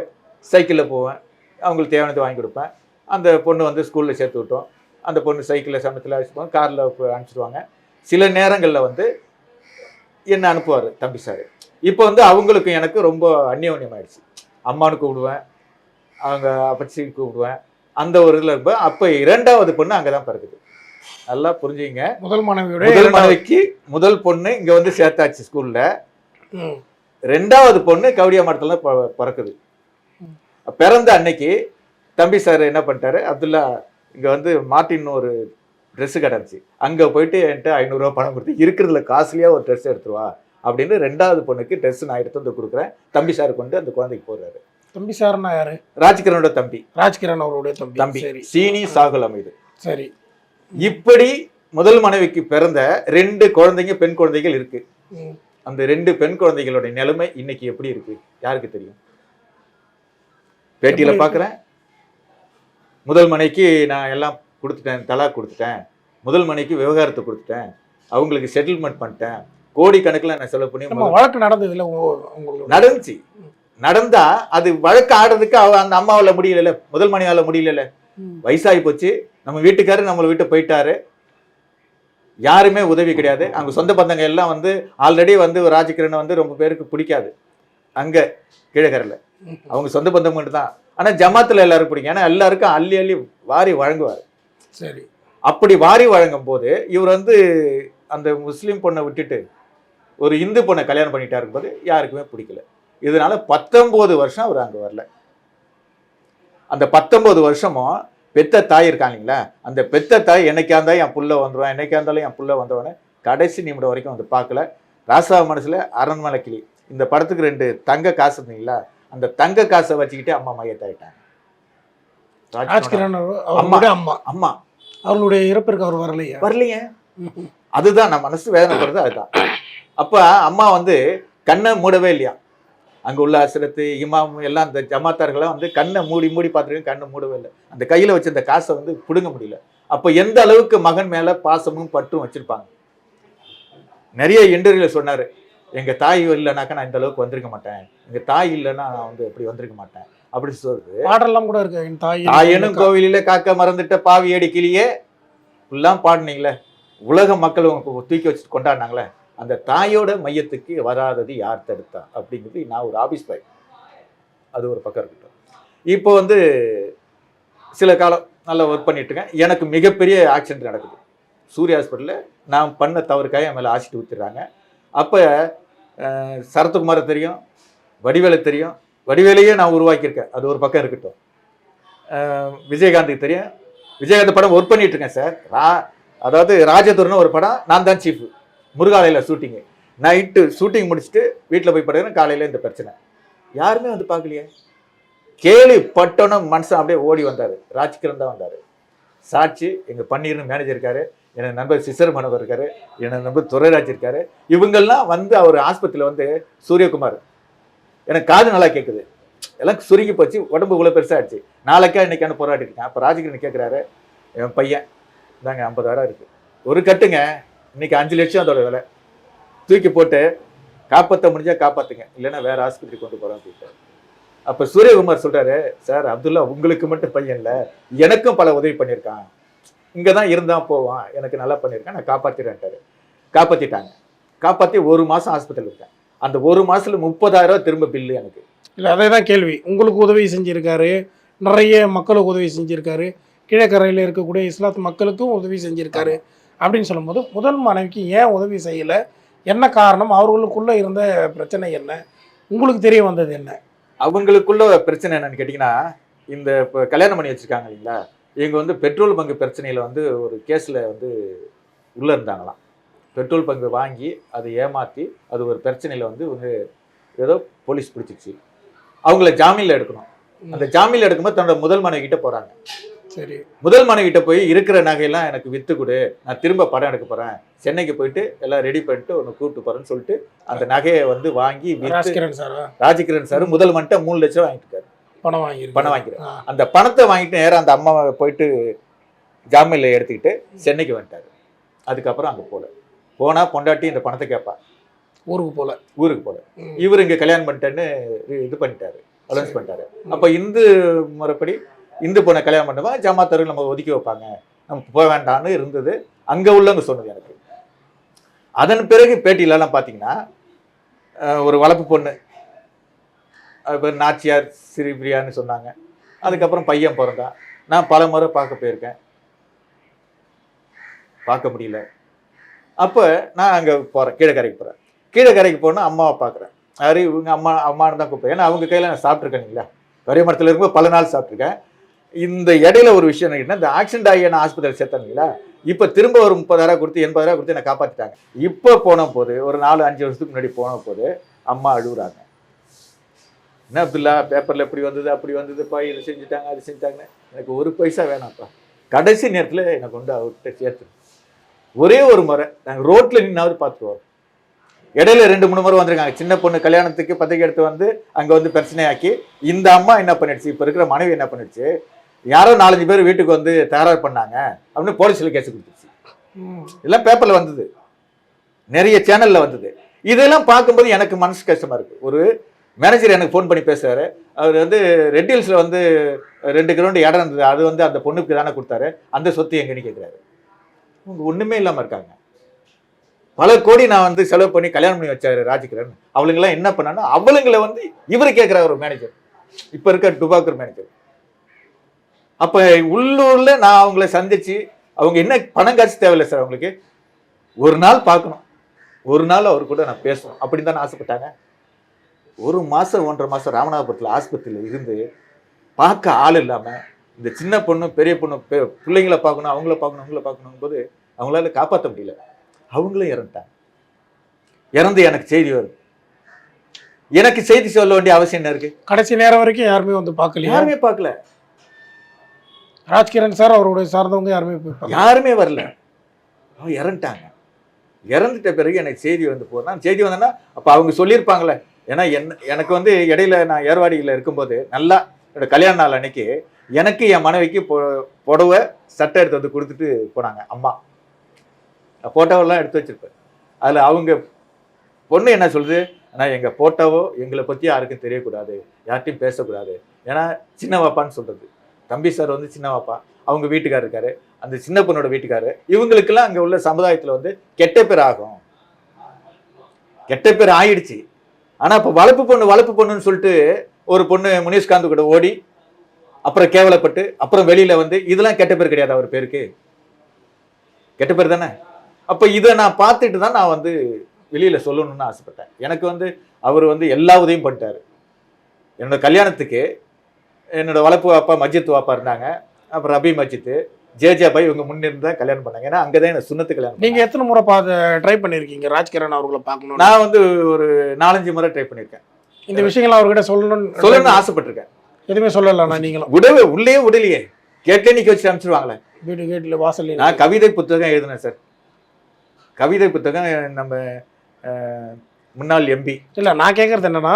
சைக்கிளில் போவேன், அவங்களுக்கு தேவையானது வாங்கி கொடுப்பேன். அந்த பொண்ணு வந்து ஸ்கூலில் சேர்த்து விட்டோம். அந்த பொண்ணு சைக்கிளில் சமயத்தில் அழைச்சிப்போம், காரில் அனுப்பிச்சிடுவாங்க. சில நேரங்களில் வந்து என்ன அனுப்புவார் தம்பி சார். இப்போ வந்து அவங்களுக்கும் எனக்கு ரொம்ப அந்யோன்யம் ஆயிடுச்சு. அம்மானு கூப்பிடுவேன், அவங்க அப்பச்சி கூப்பிடுவேன், அந்த ஒரு இதில் இருப்பேன். அப்போ 2வது பொண்ணு அங்கே தான் பிறகுது. நல்லா புரிஞ்சுங்க. முதல் மனைவிக்கு முதல் பொண்ணு இங்கே வந்து சேர்த்தாச்சு ஸ்கூலில். 2வது பொண்ணு கவுடியா மடத்துல பிறக்குது. பிறந்த அன்னைக்கு தம்பி சார் என்ன பண்ணிட்டாரு, அப்துல்லா இங்கே வந்து மார்ட்டின் ஒரு ட்ரெஸ்ஸு கடை இருந்துச்சு, அங்கே போயிட்டு என்கிட்ட 500 ரூபா பணம் கொடுத்து இருக்கிறதுல காஸ்ட்லியாக ஒரு ட்ரெஸ் எடுத்துருவா அப்படின்னு 2வது பொண்ணுக்கு ட்ரெஸ் நான் எடுத்து வந்து கொடுக்குறேன். தம்பி சார் கொண்டு அந்த குழந்தைக்கு போடுறாரு. தம்பி சார்னா யாரு? ராஜ்கிரனோட தம்பி. ராஜ்கிரண் அவருடைய தம்பி. சீனி சாகுல் அமீது. சரி. இப்படி முதல் மனைவிக்கு பிறந்த 2 குழந்தைங்க, பெண் குழந்தைகள் இருக்கு. அந்த 2 பெண் குழந்தைகளோட நிலைமை இன்னைக்கு எப்படி இருக்கு யாருக்கு தெரியும்? பேட்டியில பாக்குறேன், முதல் மனைக்கு நான் எல்லாம் கொடுத்துட்டேன், தலாக் கொடுத்துட்டேன், முதல் மனைக்கு விவகாரத்தை கொடுத்துட்டேன், அவங்களுக்கு செட்டில்மெண்ட் பண்ணிட்டேன், கோடி கணக்கில் நான் செலவு பண்ணி. வழக்கு நடந்தது இல்லை, நடந்துச்சு. நடந்தா அது வழக்கு ஆடுறதுக்கு அந்த அம்மாவால முடியல, முதல் மனைவியால முடியல. வயசாகி போச்சு, நம்ம வீட்டுக்காரர் நம்மளை விட்டு போயிட்டாரு, யாருமே உதவி கிடையாது. அங்க சொந்த பந்தங்க எல்லாம் வந்து ஆல்ரெடி வந்து ராஜ்கிரண் வந்து ரொம்ப பேருக்கு பிடிக்காது அங்க கீழக்கரையில், அவங்க சொந்த பந்தம் மட்டும் தான். ஆனா ஜமாத்துல எல்லாருக்கும் பிடிக்கும், ஏன்னா எல்லாருக்கும் அள்ளி அள்ளி வாரி வழங்குவார். சரி. அப்படி வாரி வழங்கும் போது இவர் வந்து அந்த முஸ்லீம் பொண்ணை விட்டுட்டு ஒரு இந்து பொண்ணை கல்யாணம் பண்ணிட்டா இருக்கும்போது யாருக்குமே பிடிக்கல. இதனால 19 வருஷம் அவர் அங்க வரல. அந்த 19 வருஷமும் பெத்த தாய் இருக்காங்களா, அந்த பெத்த தாய் என்னைக்கா இருந்தாலும் என் புள்ள வந்துடுவான், என்னைக்கா இருந்தாலும் என் புள்ள வந்துடுவான்னு கடைசி நிமிடம் வரைக்கும் வந்து பார்க்கல. ராசா மனசுல அரண்மனை கிளி இந்த படத்துக்கு 2 தங்க காசு இருந்தீங்களா, அந்த தங்க காசை வச்சுக்கிட்டு அம்மா மையத்தாயிட்டாங்க. அம்மா அவர்களுடைய இறப்பிற்கு அவர் வரலையே. அதுதான் நான் மனசு வேதனைப்படுறது. அதுதான். அப்ப அம்மா வந்து கண்ணை மூடவே இல்லையா, அங்க உள்ள அசரத்து இமாம் எல்லாம் அந்த ஜமாத்தார்கள்லாம் வந்து கண்ணை மூடி மூடி பார்த்துருக்கேன், கண்ணை மூடவே இல்லை. அந்த கையில வச்ச அந்த காசை வந்து பிடுங்க முடியல. அப்ப எந்த அளவுக்கு மகன் மேல பாசமும் பற்றும் வச்சிருப்பாங்க. நிறைய இன்டர்வியூல சொன்னாரு, எங்க தாய் இல்லைனாக்கா நான் இந்த அளவுக்கு வந்திருக்க மாட்டேன், எங்க தாய் இல்லைன்னா நான் வந்து எப்படி வந்திருக்க மாட்டேன் அப்படி சொல்றது. பாடலாம் கூட இருக்கு, தாயனும் கோவிலில காக்க மறந்துட்ட பாவி அடி கிளியே எல்லாம் பாடினீங்களே, உலக மக்கள் தூக்கி வச்சுட்டு கொண்டாடினாங்களே, அந்த தாயோட மையத்துக்கு வராதது யார் தடுத்தா அப்படிங்கிறது. நான் ஒரு ஆபீஸ் பாய், அது ஒரு பக்கம் இருக்கட்டும். இப்போ வந்து சில காலம் நல்லா ஒர்க் பண்ணிட்டு இருக்கேன். எனக்கு மிகப்பெரிய ஆக்சிடென்ட் நடக்குது சூர்யா ஹாஸ்பிட்டலில். நான் பண்ண தவறுக்காக என் மேலே ஆசிட்டு ஊற்றிடுறாங்க. அப்போ சரத்குமாரை தெரியும், வடிவேலை தெரியும், வடிவேலையே நான் உருவாக்கியிருக்கேன், அது ஒரு பக்கம் இருக்கட்டும். விஜயகாந்துக்கு தெரியும், விஜயகாந்த் படம் ஒர்க் பண்ணிட்டு இருக்கேன் சார். அதாவது ராஜதுர்னு ஒரு படம், நான் தான் சீஃப். முருகாலையில் ஷூட்டிங்கு, நைட்டு ஷூட்டிங் முடிச்சுட்டு வீட்டில் போய் படுக்கிறேன், காலையில் இந்த பிரச்சனை. யாருமே வந்து பார்க்கலையே. கேள்விப்பட்டோன்னு மனுஷன் அப்படியே ஓடி வந்தார். ராஜ்கிரண் தான் வந்தார். சாட்சி எங்கள் பன்னீர்னு மேனேஜர் இருக்காரு, எனக்கு நண்பர் சிசர் மனோகர் இருக்காரு, எனக்கு நண்பர் துரைராஜ் இருக்காரு. இவங்கெல்லாம் வந்து அவர் ஆஸ்பத்திரியில் வந்து சூரியகுமார் எனக்கு காது நல்லா கேட்குது, எல்லாம் சுருங்கி போச்சு, உடம்பு இவ்வளோ பெருசாகிடுச்சு, நாளைக்கா இன்னைக்கான போராடி இருக்கேன். அப்போ ராஜகிரண் கேட்குறாரு, என் பையன் இதாங்க 50,000 இருக்குது, ஒரு கட்டுங்க, இன்னைக்கு 5 லட்சம் அதோட விலை, தூக்கி போட்டு காப்பாற்ற முடிஞ்சா காப்பாற்றுங்க, இல்லைன்னா வேற ஆஸ்பத்திரி கொண்டு போகிறோம் அப்படின்ட்டு. அப்போ சூரியகுமார் சொல்கிறாரு, சார் அப்துல்லா உங்களுக்கு மட்டும் பையன் இல்லை, எனக்கும் பல உதவி பண்ணியிருக்கான், இங்கே தான் இருந்தால் போவான், எனக்கு நல்லா பண்ணியிருக்கான், நான் காப்பாற்றிடுறேன்ட்டாரு. காப்பாற்றிட்டாங்க. காப்பாற்றி 1 மாதம் ஆஸ்பத்திரியில் இருக்கேன். அந்த 1 மாதத்துல 30,000 திரும்ப பில்லு எனக்கு. இல்லை, அதே தான் கேள்வி. உங்களுக்கு உதவி செஞ்சுருக்காரு, நிறைய மக்களுக்கு உதவி செஞ்சுருக்காரு, கீழக்கரையில் இருக்கக்கூடிய இஸ்லாத்து மக்களுக்கும் உதவி செஞ்சுருக்காரு அப்படின்னு சொல்லும்போது முதல் மனைவிக்கு ஏன் உதவி செய்யலை, என்ன காரணம், அவர்களுக்குள்ளே இருந்த பிரச்சனை என்ன, உங்களுக்கு தெரிய வந்தது என்ன? அவங்களுக்குள்ள பிரச்சனை என்னன்னு கேட்டிங்கன்னா, இந்த இப்போ கல்யாணம் பண்ணி வச்சுருக்காங்க இல்லைங்களா, இவங்க வந்து பெட்ரோல் பங்கு பிரச்சனையில் வந்து ஒரு கேஸில் வந்து உள்ளே இருந்தாங்களாம். பெட்ரோல் பங்கு வாங்கி அதை ஏமாற்றி அது ஒரு பிரச்சனையில் வந்து ஏதோ போலீஸ் பிடிச்சிச்சு. அவங்கள ஜாமீனில் எடுக்கணும். அந்த ஜாமீனில் எடுக்கும்போது தன்னோட முதல் மனைவி கிட்ட போகிறாங்க. சரி, முதல் மனைவி கிட்ட போய் இருக்கிற நகையெல்லாம் எனக்கு விற்று கொடு, நான் திரும்ப படம் எடுக்க போகிறேன், சென்னைக்கு போயிட்டு எல்லாம் ரெடி பண்ணிட்டு ஒன்று கூப்பிட்டு போகிறேன்னு சொல்லிட்டு அந்த நகையை வந்து வாங்கி ராஜகிரண் சார் முதல் மன்ட்ட 3 லட்சம் வாங்கிட்டு இருக்காரு. பணம் வாங்கிக்கிறேன். அந்த பணத்தை வாங்கிட்டு நேரம் அந்த அம்மாவை போயிட்டு ஜாமீனில் எடுத்துக்கிட்டு சென்னைக்கு வந்துட்டாரு. அதுக்கப்புறம் அங்கே போனால் பொண்டாட்டி இந்த பணத்தை கேட்பா, ஊருக்கு போல இவர் இங்கே கல்யாணம் பண்ணிட்டேன்னு இது பண்ணிட்டாரு, அலௌன்ஸ் பண்ணிட்டாரு. அப்போ இந்து முறைப்படி இந்து பொண்ணை கல்யாணம் பண்ணுவா ஜமாத்தரு நம்ம ஒதுக்கி வைப்பாங்க, நம்ம போக வேண்டாம்னு இருந்தது அங்கே உள்ளவங்க சொன்னது எனக்கு. அதன் பிறகு பேட்டியிலலாம் பார்த்தீங்கன்னா ஒரு வளர்ப்பு பொண்ணு இப்போ நாச்சியார் ஸ்ரீபிரியான்னு சொன்னாங்க. அதுக்கப்புறம் பையன் பிறந்தான். நான் பல முறை பார்க்க போயிருக்கேன், பார்க்க முடியல. அப்போ நான் அங்கே போகிறேன், கீழக்கரைக்கு போகிறேன். கீழக்கரைக்கு போனால் அம்மாவை பார்க்குறேன். யாரு இவங்க அம்மானு தான் கூப்பிட்டேன், ஏன்னா அவங்க கையில் நான் சாப்பிட்ருக்கேன் இல்லைங்களா, பெரிய மரத்தில் இருக்கும்போது பல நாள் சாப்பிட்ருக்கேன். இந்த இடையில ஒரு விஷயம் என்னன்னா, இந்த ஆக்சிடென்ட் ஆகி நான் ஆஸ்பத்திரி சேர்த்தாங்களா, இப்போ திரும்ப ஒரு 30,000 கொடுத்து 80,000 கொடுத்து என்னை காப்பாற்றிட்டாங்க. இப்போ போன போது ஒரு 4-5 வருஷத்துக்கு முன்னாடி போன போது அம்மா அழுகுறாங்க. என்ன அப்துல்லா, பேப்பரில் இப்படி வந்தது அப்படி வந்ததுப்பா, இது செஞ்சுட்டாங்க அது செஞ்சுட்டாங்க, எனக்கு ஒரு பைசா வேணாம்ப்பா, கடைசி நேரத்தில் என்னை கொண்டு அவர்கிட்ட சேர்த்து ஒரே ஒரு முறை நாங்கள் ரோட்டில் நின்னாவது பார்த்துருவோம். இடையில 2-3 முறை வந்திருக்காங்க. சின்ன பொண்ணு கல்யாணத்துக்கு பத்திரிக்கை எடுத்து வந்து அங்கே வந்து பிரச்சனையாக்கி இந்த அம்மா என்ன பண்ணிடுச்சு, இப்போ இருக்கிற மனைவி என்ன பண்ணிடுச்சு, யாரோ 4-5 பேர் வீட்டுக்கு வந்து தகராறு பண்ணாங்க அப்படின்னு போலீஸில் கேஸ் கொடுத்துருச்சு. இதெல்லாம் பேப்பரில் வந்தது, நிறைய சேனலில் வந்தது. இதெல்லாம் பார்க்கும்போது எனக்கு மனசு கஷ்டமாக இருக்குது. ஒரு மேனேஜர் எனக்கு ஃபோன் பண்ணி பேசுகிறாரு, அவர் வந்து ரெட் ஹில்ஸில் வந்து 2 கிரவுண்டு இடம் இருந்தது, அது வந்து அந்த பொண்ணுக்கு தானே கொடுத்தாரு, அந்த சொத்து எங்கன்னு கேட்குறாரு. அவங்க ஒன்றுமே இல்லாமல் இருக்காங்க. பல கோடி நான் வந்து செலவு பண்ணி கல்யாணம் பண்ணி வச்சாரு ராஜகிரண். அவளுங்கெல்லாம் என்ன பண்ணாலும் அவளுங்களை வந்து இவர் கேட்குறாரு, ஒரு மேனேஜர், இப்போ இருக்க டுபாக்கூர் மேனேஜர். அப்போ உள்ளூரில் நான் அவங்கள சந்திச்சு, அவங்க என்ன பணம் காசு தேவையில்லை சார், அவங்களுக்கு ஒரு நாள் பார்க்கணும், ஒரு நாள் அவர் கூட நான் பேசணும் அப்படின்னு தானே ஆசைப்பட்டாங்க. 1 மாதம் 1.5 மாதம் ராமநாதபுரத்தில் ஆஸ்பத்திரியில் இருந்து பார்க்க ஆள் இல்லாமல், இந்த சின்ன பொண்ணு பெரிய பொண்ணு பிள்ளைங்களை பார்க்கணும், அவங்கள பார்க்கணும் போது அவங்களால காப்பாற்ற முடியல. அவங்களும் இறந்துட்டாங்க. இறந்து எனக்கு செய்தி வருது. எனக்கு செய்தி சொல்ல வேண்டிய அவசியம் என்ன இருக்கு? கடைசி நேரம் வரைக்கும் யாருமே வந்து பார்க்கல, யாருமே பார்க்கல. ராஜ்கிரண் சார் அவருடைய சார்ந்தவங்க யாருமே வரல. அவங்க இறந்துட்டாங்க. இறந்துட்ட பிறகு எனக்கு செய்தி வந்து போனால் செய்தி வந்தேன்னா அப்போ அவங்க சொல்லியிருப்பாங்களே. ஏன்னா எனக்கு வந்து இடையில நான் ஏர்வாடியில் இருக்கும்போது நல்லா என்னோட கல்யாண நாள் அன்னைக்கு எனக்கு என் மனைவிக்கு புடவை சட்டை எடுத்து வந்து கொடுத்துட்டு போனாங்க அம்மா. ஃபோட்டோவெல்லாம் எடுத்து வச்சிருப்பேன். அதில் அவங்க பொண்ணு என்ன சொல்லுது, ஆனால் எங்கள் ஃபோட்டோவோ எங்களை பற்றி யாருக்கும் தெரியக்கூடாது, யார்ட்டையும் பேசக்கூடாது, ஏன்னா சின்ன வாப்பான்னு சொல்கிறது. தம்பி சார் வந்து சின்ன வாப்பா, அவங்க வீட்டுக்காரர் இருக்காரு, அந்த சின்ன பொண்ணோட வீட்டுக்காரர், இவங்களுக்கெல்லாம் அங்கே உள்ள சமுதாயத்தில் வந்து கெட்ட பேர் ஆகும். கெட்ட பேர் ஆயிடுச்சு. ஆனால் இப்போ வளர்ப்பு பொண்ணுன்னு சொல்லிட்டு ஒரு பொண்ணு முனிஷ்காந்த் கூட ஓடி அப்புறம் கேவலப்பட்டு அப்புறம் வெளியில் வந்து இதெல்லாம் கெட்ட பேர் கிடையாது, அவர் பேருக்கு கெட்ட பேர் தானே. அப்போ இதை நான் பார்த்துட்டு தான் நான் வந்து வெளியில் சொல்லணும்னு ஆசைப்பட்டேன். எனக்கு வந்து அவர் வந்து எல்லா உதவியும் பண்ணிட்டாரு. என்னோட கல்யாணத்துக்கு என்னோட வளர்ப்பு வாப்பா மஜித் வாப்பா இருந்தாங்க, அப்புறம் ரபி மஜித், ஜேஜே பாய், இவங்க முன்னிருந்து தான் கல்யாணம் பண்ணாங்க. ஏன்னா அங்கே தான் எனக்கு சுண்ணத்து கல்யாணம். நீங்கள் எத்தனை முறை ட்ரை பண்ணியிருக்கீங்க ராஜ்கிரண் அவர்களை பார்க்கணும்? நான் வந்து ஒரு 4-5 முறை ட்ரை பண்ணியிருக்கேன். இந்த விஷயங்கள் அவர்கிட்ட சொல்லணும்னு ஆசைப்பட்டிருக்கேன். எதுவுமே சொல்லலண்ணா நீங்களும்? உள்ளே விடலையே, கேட்டே நிக்க வச்சு அனுப்பிச்சிருவாங்களே. வீட்டுல வாசல். நான் கவிதை புத்தகம் எழுதினேன் சார். கவிதை புத்தகம் நம்ம முன்னாள் எம்பி. இல்ல நான் கேட்கறது என்னன்னா,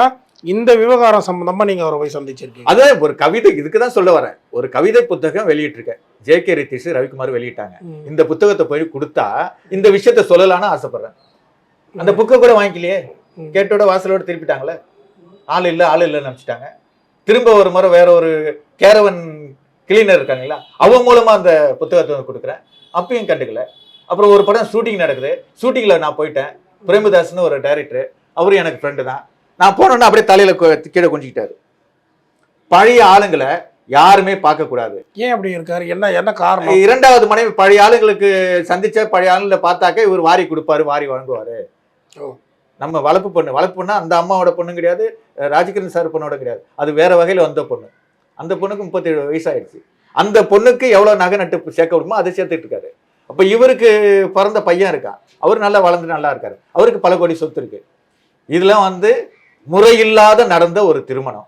இந்த விவகாரம் சம்பந்தமா நீங்க அவரை போய் சந்திச்சிருக்கீங்க. அதான் ஒரு கவிதை, இதுக்கு தான் சொல்ல வரேன். ஒரு கவிதை புத்தகம் வெளியிட்டிருக்கேன். ஜே.கே. ரித்தீஷ், ரவிக்குமார் வெளியிட்டாங்க. இந்த புத்தகத்தை போய் கொடுத்தா இந்த விஷயத்த சொல்லலாம்னு ஆசைப்படுறேன். அந்த புக்கை கூட வாங்கிக்கலையே, கேட்டோட வாசலோட திருப்பிட்டாங்களே. ஆள் இல்லைன்னு நினைச்சிட்டாங்க. திரும்ப ஒரு முறை வேற ஒரு கேரவன் கிளீனர் இருக்காங்களா, அவங்க மூலமா அந்த புத்தகத்தை கொடுக்குறேன். அப்பயும் கண்டுக்கல. அப்புறம் ஒரு படம் ஷூட்டிங் நடக்குது. ஷூட்டிங்ல நான் போயிட்டேன். பிரேமதாஸ்னு ஒரு டைரக்டர், அவரும் எனக்கு ஃப்ரெண்டு தான். நான் போனோன்னா அப்படியே தலையில கீழே குஞ்சிக்கிட்டாரு. பழைய ஆளுங்களை யாருமே பார்க்க கூடாது. ஏன் அப்படி இருக்காரு? என்ன காரணம்? இரண்டாவது மனைவி பழைய ஆளுங்களுக்கு சந்திச்ச பழைய ஆளுங்களை பார்த்தாக்க இவர் வாரி கொடுப்பாரு, வாரி வழங்குவாரு. நம்ம வளர்ப்பு பொண்ணா அந்த அம்மாவோட பொண்ணு கிடையாது, ராஜகிரண் சார் பொண்ணோட கிடையாது. அது வேற வகையில வந்த பொண்ணு. அந்த பொண்ணுக்கு 37 வயசாயிடுச்சு. அந்த பொண்ணுக்கு எவ்வளவு நகை நட்டு சேர்க்க முடியுமோ அதை சேர்த்துட்டு இருக்காரு. அப்ப இவருக்கு பிறந்த பையன் இருக்கான், அவர் நல்லா வளர்ந்து நல்லா இருக்காரு, அவருக்கு பல கோடி சொத்து இருக்கு. இதெல்லாம் முறையில்லாத நடந்த ஒரு திருமணம்,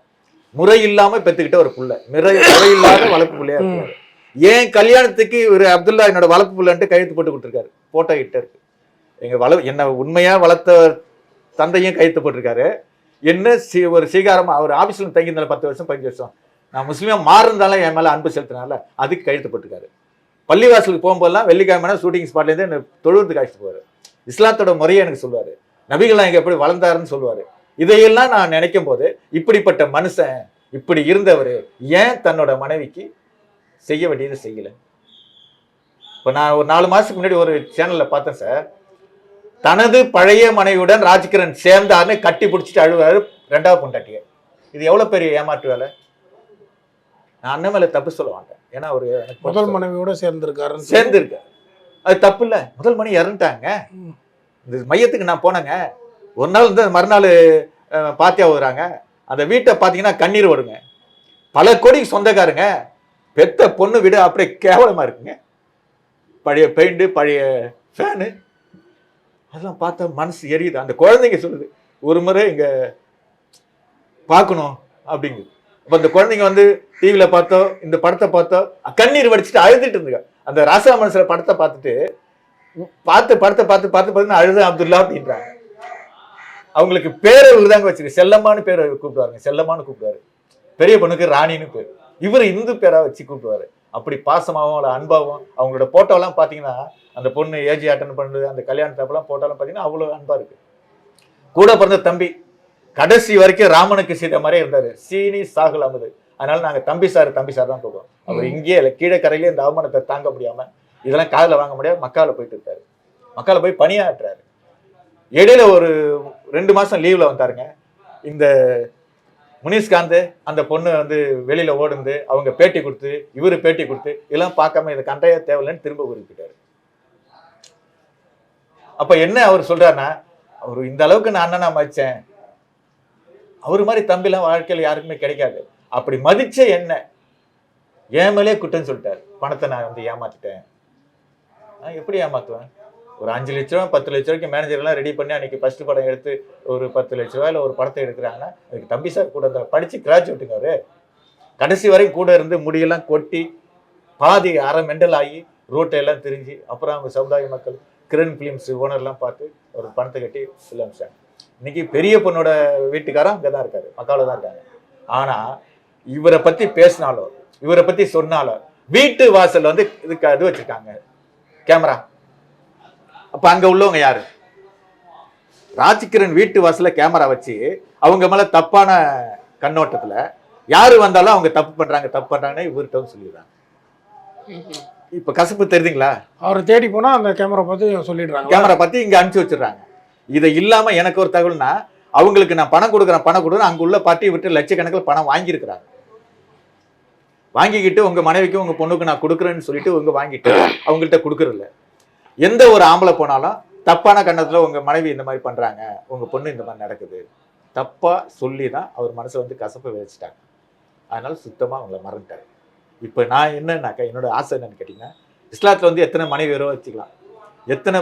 முறையில்லாம பெத்துக்கிட்ட ஒரு புள்ள, முறையில்லாத வளர்ப்பு பிள்ளையா இருக்காரு. ஏன் கல்யாணத்துக்கு இவர் அப்துல்லா என்னோட வளர்ப்பு புள்ளன்ட்டு கையெழுத்து போட்டு கொடுத்துருக்காரு, போட்டோ இட்ட இருக்கு. என்ன உண்மையா வளர்த்த தந்தையும் கையெழுத்து போட்டிருக்காரு. என்ன ஒரு சீகாரமா அவர் ஆபீஸ்ல தங்கியிருந்தால 10 வருஷம் 15 வருஷம், நான் முஸ்லீமா மாறுந்தாலும் என் மேல அன்பு செலுத்தினால அதுக்கு கையெழுத்து போட்டிருக்காரு. பள்ளிவாசலுக்கு போகும்போதெல்லாம் வெள்ளிக்கிழமை ஷூட்டிங் ஸ்பாட்லேருந்து என்ன தொழுவதுக்கு அழைச்சிட்டு போவாரு. இஸ்லாத்தோட முறையை எனக்கு சொல்லுவாரு. நபிகள்லாம் இங்க எப்படி வளர்ந்தாருன்னு சொல்லுவாரு. இதையெல்லாம் நான் நினைக்கும் போது இப்படிப்பட்ட மனுஷன், இப்படி இருந்தவர் ஏன் தன்னோட மனைவிக்கு செய்ய வேண்டியது செய்யல? இப்போ நான் ஒரு 4 மாசத்துக்கு முன்னாடி ஒரு சேனல்ல பார்த்தேன் சார், தனது பழைய மனைவியுடன் ராஜ்கிரண் சேர்ந்தாருன்னு கட்டி பிடிச்சிட்டு அழுவாரு 2வது பொண்டாட்டிய. இது எவ்வளவு பெரிய ஏமாற்று வேலை? நான் அண்ணன் மேல தப்பு சொல்ல மாட்டேன், ஏன்னா ஒரு முதல் மனைவியோட சேர்ந்திருக்காரு. அது தப்பு இல்ல. முதல் மனைவி இறந்துட்டாங்க. இந்த மையத்துக்கு நான் போனேங்க, ஒரு நாள் மறுநாள் பாத்தியா வருறாங்க. அந்த வீட்டை பார்த்தீங்கன்னா கண்ணீர் வருங்க. பல கோடிக்கு சொந்தக்காரங்க, பெத்த பொண்ணு வீடு அப்படியே கேவலமா இருக்குங்க. பழைய பெயிண்ட், பழைய ஃபேனு, அதெல்லாம் பார்த்தா மனசு எரியுது. அந்த குழந்தைங்க சொல்லுது, ஒரு முறை இங்க பார்க்கணும் அப்படிங்குது. அப்ப அந்த குழந்தைங்க டிவியில பார்த்தோ இந்த படத்தை பார்த்தோ கண்ணீர் வடிச்சுட்டு அழுதுட்டு இருந்துங்க. அந்த ராசா மனசுல படத்தை பார்த்துட்டு படத்தை பார்த்து அழுத அப்துல்லா அப்படின்றாங்க. அவங்களுக்கு பேரை தாங்க வச்சிருக்கு, செல்லம்மான்னு பேரை கூப்பிடுவாருங்க, செல்லம்மான்னு கூப்பிடுவாரு. பெரிய பொண்ணுக்கு ராணின்னு பேர், இவர் இந்து பேரா வச்சு கூப்பிடுவாரு. அப்படி பாசமாகவும் அவளை அன்பாகவும், அவங்களோட போட்டோலாம் பார்த்தீங்கன்னா அந்த பொண்ணு ஏஜி அட்டன் பண்ணுறது, அந்த கல்யாணத்தப்பெல்லாம் போட்டோலாம் பார்த்தீங்கன்னா அவ்வளோ அன்பா இருக்கு. கூட பிறந்த தம்பி கடைசி வரைக்கும் ராமனுக்கு சீத மாதிரியே இருந்தாரு, சீனி சாகுல் அமுது. அதனால நாங்கள் தம்பி சார் தான் கூப்பிடுவோம். அவர் இங்கேயே இல்லை, கீழே கரையிலே இந்த அவமானத்தை தாங்க முடியாம இதெல்லாம் காதில் வாங்க முடியாது, மக்கால போயிட்டு இருக்காரு. மக்கால போய் பணியாற்றுறாரு. இடையில ஒரு 2 மாசம் லீவ்ல வந்தாருங்க. இந்த முனிஷ்காந்த் அந்த பொண்ணு வெளியில ஓடுந்து அவங்க பேட்டி கொடுத்து இவரு பேட்டி கொடுத்து இதெல்லாம் பார்க்காம இது கண்டையா தேவையில்லைன்னு திரும்ப குறிப்பிட்டாரு. அப்ப என்ன அவர் சொல்றாருன்னா, அவரு இந்த அளவுக்கு நான் அண்ணனா மதிச்சேன், அவரு மாதிரி தம்பிலாம் வாழ்க்கையில் யாருக்குமே கிடைக்காது. அப்படி மதிச்ச என்ன என் மேலே குற்றம் சொல்லிட்டாரு. பணத்தை நான் ஏமாத்திட்டேன். நான் எப்படி ஏமாத்துவேன்? ஒரு 5 லட்ச ரூபா 10 லட்ச ரூபாய்க்கு மேனேஜர்லாம் ரெடி பண்ணி அன்னைக்கு ஃபர்ஸ்ட் படம் எடுத்து ஒரு 10 லட்ச ரூபாயில ஒரு படத்தை எடுக்கிறாங்கன்னா அதுக்கு தம்பி சார் கூட படிச்சு கிராஜுவேட்டுங்க. அவரு கடைசி வரைக்கும் கூட இருந்து முடியெல்லாம் கொட்டி பாதி அரை மெண்டல் ஆகி ரோட்டெல்லாம் திரிஞ்சு அப்புறம் அவங்க சமுதாய மக்கள் கிரண் பிலிம்ஸ் ஓனர்லாம் பார்த்து ஒரு பணத்தை கட்டி ஃபிலிம்ஸாங்க. இன்னைக்கு பெரிய பொண்ணோட வீட்டுக்காரன் அங்கே தான் இருக்காரு, மக்கால தான் இருக்காங்க. ஆனா இவரை பத்தி பேசினாலோ இவரை பத்தி சொன்னாலோ வீட்டு வாசல் இதுக்கு அது வச்சிருக்காங்க கேமரா. அப்ப அங்க உள்ளவங்க யாரு? ராஜ்கிரண் வீட்டு வாசல்ல கேமரா வச்சு அவங்க மேல தப்பான கண்ணோட்டத்துல யாரு வந்தாலும் அவங்க தப்பு பண்றாங்கன்னு இவர்கிட்ட சொல்லிடுறாங்க. இப்ப கசப்பு தெரியுதுங்களா? அவரை தேடி போனா அந்த கேமரா பார்த்து சொல்லிடுறாங்க, கேமரா பார்த்து இங்க அனுப்பிச்சு வச்சிடுறாங்க. இதை இல்லாம எனக்கு ஒரு தகவல்னா, அவங்களுக்கு நான் பணம் கொடுக்குறேன் அங்க உள்ள பார்ட்டியை விட்டு லட்சக்கணக்கில் பணம் வாங்கியிருக்கிறாங்க. வாங்கிக்கிட்டு உங்க மனைவிக்கும் உங்க பொண்ணுக்கு நான் கொடுக்குறேன்னு சொல்லிட்டு உங்க வாங்கிட்டு அவங்கள்ட்ட கொடுக்குறதில்ல. எந்த ஒரு ஆம்பளை போனாலும் தப்பான கண்ணத்துல உங்க மனைவி இந்த மாதிரி பண்றாங்க, உங்க பொண்ணு இந்த மாதிரி நடக்குது, தப்பா சொல்லி தான் அவர் மனசை கசப்பை வச்சுட்டாங்க. அதனால சுத்தமா அவங்கள மறந்துட்டாரு. இப்ப நான் என்னன்னாக்கா, என்னோட ஆசை என்னன்னு கேட்டீங்கன்னா, இஸ்லாத்துல எத்தனை மனைவி வேறோ வச்சுக்கலாம், எத்தனை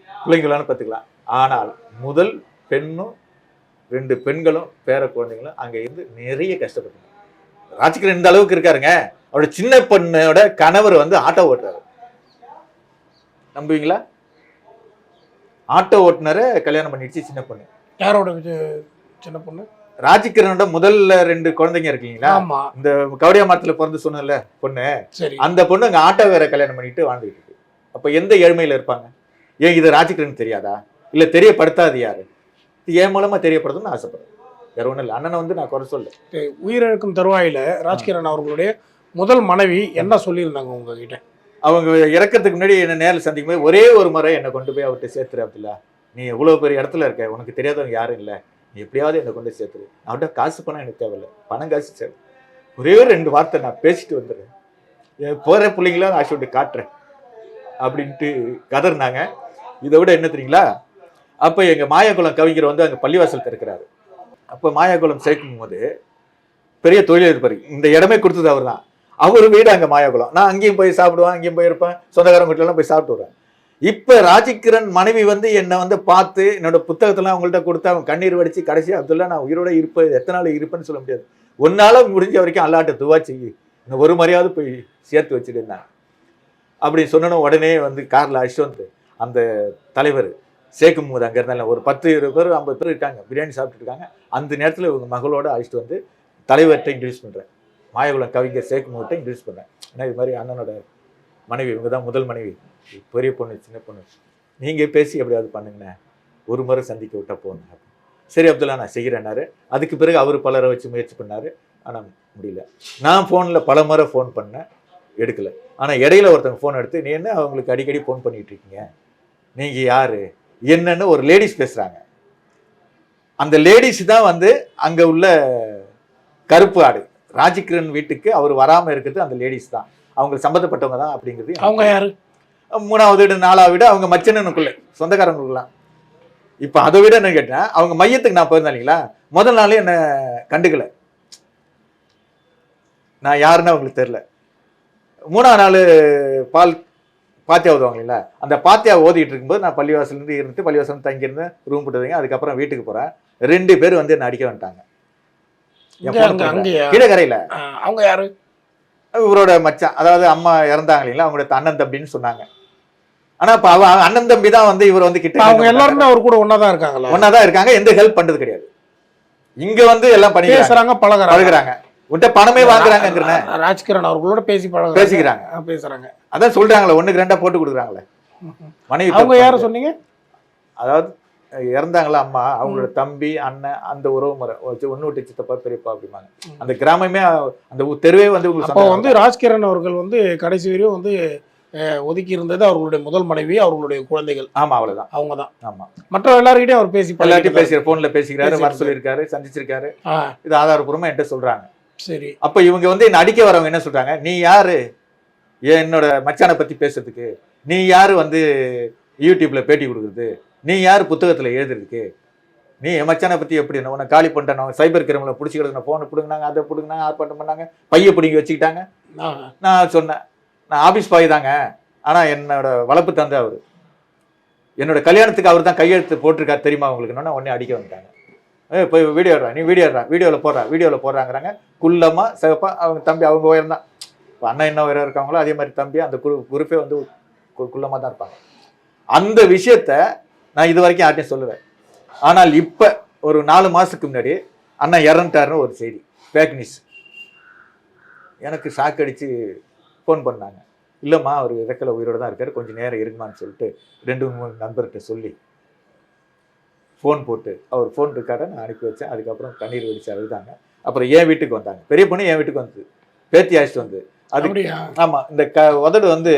பிள்ளைங்களான்னு பார்த்துக்கலாம். ஆனால் முதல் பெண்ணும் 2 பெண்களும் பேர குழந்தைங்களும் அங்கே இருந்து நிறைய கஷ்டப்பட்டாங்க. ராஜ்கிரண் இந்த அளவுக்கு இருக்காருங்க. அவரோட சின்ன பொண்ணோட கணவர் வந்து ஆட்டோ ஓட்டுறாரு. நம்புவீங்களா? ஆட்டோ ஓட்டுனரை கல்யாணம் பண்ணிடுச்சு சின்ன பொண்ணு. யாரோட சின்ன பொண்ணு? ராஜ்கிரணோட முதல்ல 2 குழந்தைங்க இருக்கீங்களா, ஆமா, இந்த கவடியா மரத்துல பிறந்து சொன்னல பொண்ணு, சரி, அந்த பொண்ணு அங்க ஆட்டோ வேற கல்யாணம் பண்ணிட்டு வாழ்ந்துட்டு இருக்கு. அப்ப எந்த ஏழ்மையில இருப்பாங்க? ஏன் இது ராஜ்கிரண் தெரியாதா? இல்ல தெரியப்படுத்தாது யாரு? என் மூலமா தெரியப்படுதுன்னு ஆசைப்படுறேன். வேற ஒண்ணும் இல்லை. அண்ணனை வந்து நான் குறை சொல்ல. உயிரிழக்கும் தருவாயில ராஜ்கிரண் அவர்களுடைய முதல் மனைவி என்ன சொல்லியிருந்தாங்க உங்ககிட்ட? அவங்க இறக்கிறதுக்கு முன்னாடி என்ன நேரில் சந்திக்கும் போது ஒரே ஒரு முறை என்னை கொண்டு போய் அவர்கிட்ட சேர்த்துரு அப்துல்லா, நீ இவ்வளவு பெரிய இடத்துல இருக்க, உனக்கு தெரியாதவங்க யாரும் இல்லை, நீ எப்படியாவது என்னை கொண்டு சேர்த்துரு, அவர்கிட்ட காசு பணம் எனக்கு தேவையில்லை, பணம் காசு சேர், ஒரே 2 வார்த்தை நான் பேசிட்டு வந்துடுறேன், என் போகிற பிள்ளைங்களா நான் ஆசை காட்டுறேன் அப்படின்ட்டு கதறினாங்க. இதை விட என்ன தெரியுங்களா, அப்போ எங்கள் மாயாக்குளம் கவிஞர் வந்து அங்கே பள்ளிவாசல் திறக்கிறாரு. அப்போ மாயாக்குளம் சேர்க்கும் போது பெரிய தொழிலதிபர், இந்த இடமே கொடுத்தது அவர் தான். அவர் வீடு அங்கே மாயாக்குளம். நான் அங்கேயும் போய் சாப்பிடுவேன், அங்கேயும் போயிருப்பேன், சொந்தக்காரங்க வீட்டிலலாம் போய் சாப்பிட்டு வருவேன். இப்போ ராஜ்கிரண் மனைவி வந்து என்னை வந்து பார்த்து என்னோட புத்தகத்தெல்லாம் அவங்கள்ட்ட கொடுத்து அவங்க கண்ணீர் வடித்து கடைசி அப்துல்லா நான் உயிரோட இருப்பேன், எத்தனை நாள் இருப்பேன்னு சொல்ல முடியாது, ஒன்னால முடிஞ்ச வரைக்கும் அல்லாட்ட துவா செய்யி, இந்த ஒரு மரியாதை போய் சேர்த்து வச்சுட்டு இருந்தாங்க. அப்படி சொன்னோம். உடனே வந்து காரில் அழைச்சிட்டு வந்து அந்த தலைவர் சேர்க்கும் போது அங்கே இருந்தாலும் ஒரு 10-20 பேர் 50 பேர் இருக்காங்க, பிரியாணி சாப்பிட்டு இருக்காங்க. அந்த நேரத்தில் இவங்க மகளோட அழைச்சிட்டு வந்து தலைவர்கிட்ட இன்ட்ரடியூஸ் பண்ணுறேன், மாயகுளம் கவிஞர் சேர்க்கும்போது இன்ட்ரடியூஸ் பண்ணுறேன். ஏன்னா இது மாதிரி அண்ணனோட மனைவி, இவங்க தான் முதல் மனைவி, பெரிய பொண்ணு சின்ன பொண்ணு, நீங்கள் பேசி எப்படியாவது பண்ணுங்கண்ணே, ஒரு முறை சந்திக்க விட்டா போங்க. சரி அப்துல்லா நான் செய்கிறேன்னாரு. அதுக்கு பிறகு அவர் பலரை வச்சு முயற்சி பண்ணார், ஆனால் முடியல. நான் ஃபோனில் பல முறை ஃபோன் பண்ணேன், எடுக்கலை. ஆனால் இடையில ஒருத்தவங்க ஃபோன் எடுத்து, நீ என்ன அவங்களுக்கு அடிக்கடி ஃபோன் பண்ணிகிட்டு இருக்கீங்க, நீங்கள் யார் என்னன்னு ஒரு லேடிஸ் பேசுகிறாங்க. அந்த லேடிஸ் தான் வந்து அங்கே உள்ள கருப்பு ஆடு. ராஜ்கிரண் வீட்டுக்கு அவர் வராமல் இருக்கிறது அந்த லேடிஸ் தான், அவங்க சம்மந்தப்பட்டவங்க தான் அப்படிங்கிறது. அவங்க யாரு? 3வது வீடு 4வது வீடு அவங்க மச்சனனுக்குள்ள சொந்தக்காரங்களுக்குலாம். இப்போ அதை விட என்ன கேட்டேன், அவங்க மையத்துக்கு நான் போயிருந்தேன் இல்லைங்களா, முதல் நாளே என்னை கண்டுக்கல, நான் யாருன்னு அவங்களுக்கு தெரியல. 3ஆவது நாள் பாத்தியா ஓதுவாங்க இல்லைங்களா, அந்த பாத்தியா ஓதிட்டு இருக்கும்போது நான் பள்ளிவாசலேருந்து இருந்துட்டு பள்ளிவாசல் தங்கியிருந்தேன், ரூம் போட்டுவீங்க. அதுக்கப்புறம் வீட்டுக்கு போகிறேன், 2 பேர் வந்து என்னை அடிக்க வந்துட்டாங்க கீழக்கரையில. அவங்க யாரு? இவரோட மச்சான், அதாவது அம்மா இறந்தாங்க இல்லைங்களா, அவங்களோட அண்ணன் தம்பின்னு சொன்னாங்க. ஆனா இப்ப அண்ணன் தம்பி தான் வந்து இவர் வந்து கிட்ட, அவங்க எல்லாருமே அவர் கூட ஒன்னாதான் இருக்காங்களா? ஒன்னாதான் இருக்காங்க, எந்த ஹெல்ப் பண்றது கிடையாது. இங்க வந்து எல்லாம் பண்ணி பேசுறாங்க, பழகுறாங்க, உன்ட்ட பணமே வாங்குறாங்க. ராஜ்கிரண் அவர்களோட பேசுறாங்க. அதான் சொல்றாங்களே, 1க்கு 2 போட்டு கொடுக்குறாங்களே மனைவி. அவங்க யாரும் சொன்னீங்க? அதாவது இறந்தாங்களா அம்மா, அவங்களோட தம்பி அண்ணன், அந்த உறவு முறை ஒன்னு விட்டு சித்தப்பா பெரியப்பா அப்படிம்பாங்க. அந்த கிராமமே அந்த தெருவே வந்து வந்து ராஜ்கிரண் அவர்கள் வந்து கடைசி வரையும் வந்து ஒதுக்கி இருந்தது அவர்களுடைய முதல் மனைவி, அவர்களுடைய குழந்தைகள். ஆமா, அவ்வளவுதான், அவங்க தான். ஆமா, மற்ற எல்லார்கிட்டையும் அவர் எல்லார்ட்டையும் பேசுற போன்ல பேசிக்கிறாரு, வர சொல்லியிருக்காரு, சந்திச்சிருக்காரு. இது ஆதாரப்பூர்வமா என்கிட்ட சொல்றாங்க. சரி. அப்ப இவங்க வந்து என்ன அடிக்க வரவங்க என்ன சொல்றாங்க, நீ யாரு என்னோட மச்சானை பத்தி பேசுறதுக்கு, நீ யாரு வந்து யூடியூப்ல பேட்டி கொடுக்குறது, நீ யாரு புத்தகத்துல எழுதுறதுக்கு, நீ என் மச்சானை பத்தி எப்படி உன்னை காலி பண்ணிட்டேன், சைபர் கிரைம்ல பிடிச்சிக்கிட்டு போனை பிடுங்கினாங்க, அதை பிடுங்கினாங்க, ஆர்ப்பாட்டம் பண்ணாங்க, பைய பிடிங்கி வச்சுக்கிட்டாங்க. நான் சொன்னேன், நான் ஆபீஸ் பாய் தாங்க, ஆனா என்னோட வளர்ப்பு தந்தை அவரு, என்னோட கல்யாணத்துக்கு அவர் தான் கையெழுத்து போட்டிருக்காரு தெரியுமா உங்களுக்கு, உடனே அடிக்க வந்துட்டாங்க. போய் வீடியோ எடுறா, நீ வீடியோவில் போடுறாங்கிறாங்க. குள்ளமா சிவப்பா அவங்க தம்பி, அவங்க உயரம் தான். இப்போ அண்ணன் என்ன உயரம் இருக்காங்களோ அதே மாதிரி தம்பி, அந்த குரூப்பே வந்து குள்ளமாக தான் இருப்பாங்க. அந்த விஷயத்த நான் இது வரைக்கும் யார்ட்டையும் சொல்லுவேன். ஆனால் இப்போ ஒரு 4 மாதத்துக்கு முன்னாடி அண்ணன் இறந்துட்டாருன்னு ஒரு செய்தி, ஃபேக் நியூஸ். எனக்கு ஷாக் அடித்து ஃபோன் பண்ணாங்க. இல்லைம்மா அவர் இறக்கல, உயிரோடு தான் இருக்கார், கொஞ்சம் நேரம் இருக்குமான்னு சொல்லிட்டு 2-3 நண்பர்கிட்ட சொல்லி ஃபோன் போட்டு அவர் ஃபோன் இருக்கார நான் அனுப்பி வச்சேன். அதுக்கப்புறம் கண்ணீர் வெடிச்சு அழுதாங்க. அப்புறம் என் வீட்டுக்கு வந்தாங்க, பெரிய பொண்ணு என் வீட்டுக்கு வந்து பேத்தி அழைச்சிட்டு வந்து. அது ஆமாம், இந்த உதடு வந்து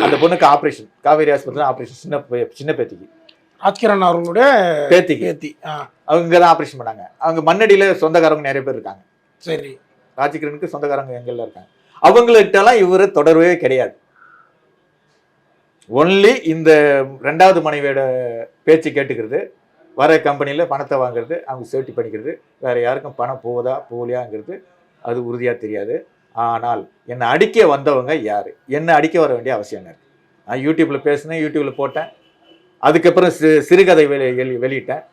அந்த பொண்ணுக்கு ஆப்ரேஷன், காவேரி ஆஸ்பத்திரி ஆப்ரேஷன், சின்ன பேத்திக்கு, ராஜ்கிரண் அவர்களுடைய பேத்தி அவங்க தான் ஆப்ரேஷன் பண்ணாங்க. அவங்க மண்ணடியில் சொந்தக்காரங்க நிறைய பேர் இருக்காங்க. சரி, ராஜ்கிரனுக்கு சொந்தக்காரங்க எங்கெல்லாம் இருக்காங்க. அவங்கள்ட்டெல்லாம் இவர் தொடர்பே கிடையாது. ஒன்லி இந்த 2வது மனைவியோட பேச்சு கேட்டுக்கிறது, வர கம்பெனியில் பணத்தை வாங்குறது, அவங்க சேஃப்டி பண்ணிக்கிறது, வேறு யாருக்கும் பணம் போகுதா போகலையாங்கிறது அது உறுதியாக தெரியாது. ஆனால் என்னை அடிக்க வந்தவங்க யார், என்னை அடிக்க வர வேண்டிய அவசியம் என்ன இருக்குது? நான் யூடியூப்பில் பேசினேன், யூடியூப்பில் போட்டேன். அதுக்கப்புறம் சிறுகதை வெளியிட்டேன்.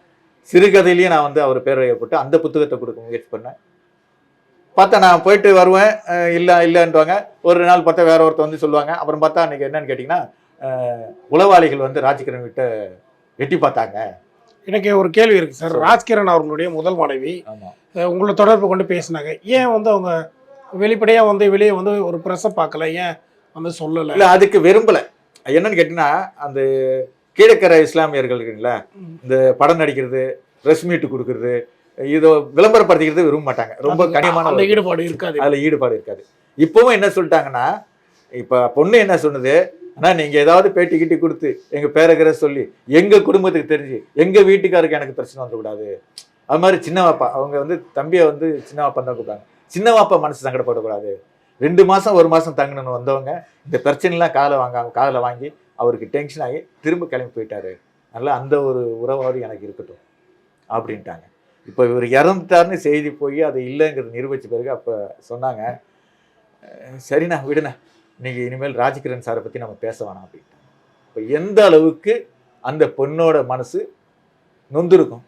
சிறுகதையிலேயே நான் வந்து அவர் பேரை போட்டு அந்த புத்தகத்தை கொடுக்க முயற்சி பண்ணேன். பார்த்தா நான் போயிட்டு வருவேன், இல்லைன்றாங்க. ஒரு நாள் பார்த்தா வேற ஒருத்தர் வந்து சொல்லுவாங்க. அப்புறம் பார்த்தா அன்றைக்கி என்னன்னு கேட்டிங்கன்னா, உளவாளிகள் வந்து ராஜ்கிரண் கிட்ட எட்டி பார்த்தாங்க. எனக்கு ஒரு கேள்வி இருக்குது சார். ராஜ்கிரண் அவர்களுடைய முதல் மனைவி உங்களை தொடர்பு கொண்டு பேசினாங்க. ஏன் வந்து அவங்க வெளிப்படையாக வந்து வெளியே வந்து ஒரு ப்ரெஸ்ஸை பார்க்கல, ஏன் வந்து சொல்லலை? இல்லை, அதுக்கு விரும்பலை. என்னன்னு கேட்டிங்கன்னா, அந்த கீழக்கரை இஸ்லாமியர்கள் இருக்குங்களா, இந்த படம் நடிக்கிறது, ப்ரெஸ் மீட்டு கொடுக்குறது, இதோ விளம்பரப்படுத்திக்கிறது விரும்ப மாட்டாங்க. ரொம்ப கனியமான ஈடுபாடு இருக்காது, அதில் ஈடுபாடு இருக்காது. இப்போவும் என்ன சொல்லிட்டாங்கன்னா, இப்போ பொண்ணு என்ன சொன்னது, ஆனால் நீங்கள் ஏதாவது பேட்டி கிட்டி கொடுத்து எங்கள் பேரகிற சொல்லி எங்கள் குடும்பத்துக்கு தெரிஞ்சு எங்கள் வீட்டுக்காருக்கு எனக்கு பிரச்சனை வந்துக்கூடாது. அது மாதிரி சின்னவாப்பா, அவங்க வந்து தம்பியை வந்து சின்னவாப்பா தான் கூப்பிட்டாங்க. சின்னவாப்பா மனசு சங்கடப்படக்கூடாது. 2 மாதம் 1 மாதம் தங்கணுன்னு வந்தவங்க இந்த பிரச்சனைலாம் காதில் வாங்கி அவருக்கு டென்ஷன் ஆகி திரும்ப கிளம்பி போயிட்டாரு. அதனால் அந்த ஒரு உறவாடு எனக்கு இருக்கட்டும் அப்படின்ட்டாங்க. இப்போ இவர் இறந்துட்டாருன்னு செய்தி போய் அது இல்லைங்கிறது நிரூபித்த பிறகு அப்போ சொன்னாங்க, சரிண்ணா விடுண்ணா, இன்னைக்கு இனிமேல் ராஜ்கிரண் சாரை பற்றி நம்ம பேச வேணாம் அப்படின்ட்டாங்க. இப்போ எந்த அளவுக்கு அந்த பொண்ணோட மனசு நொந்திருக்கும்,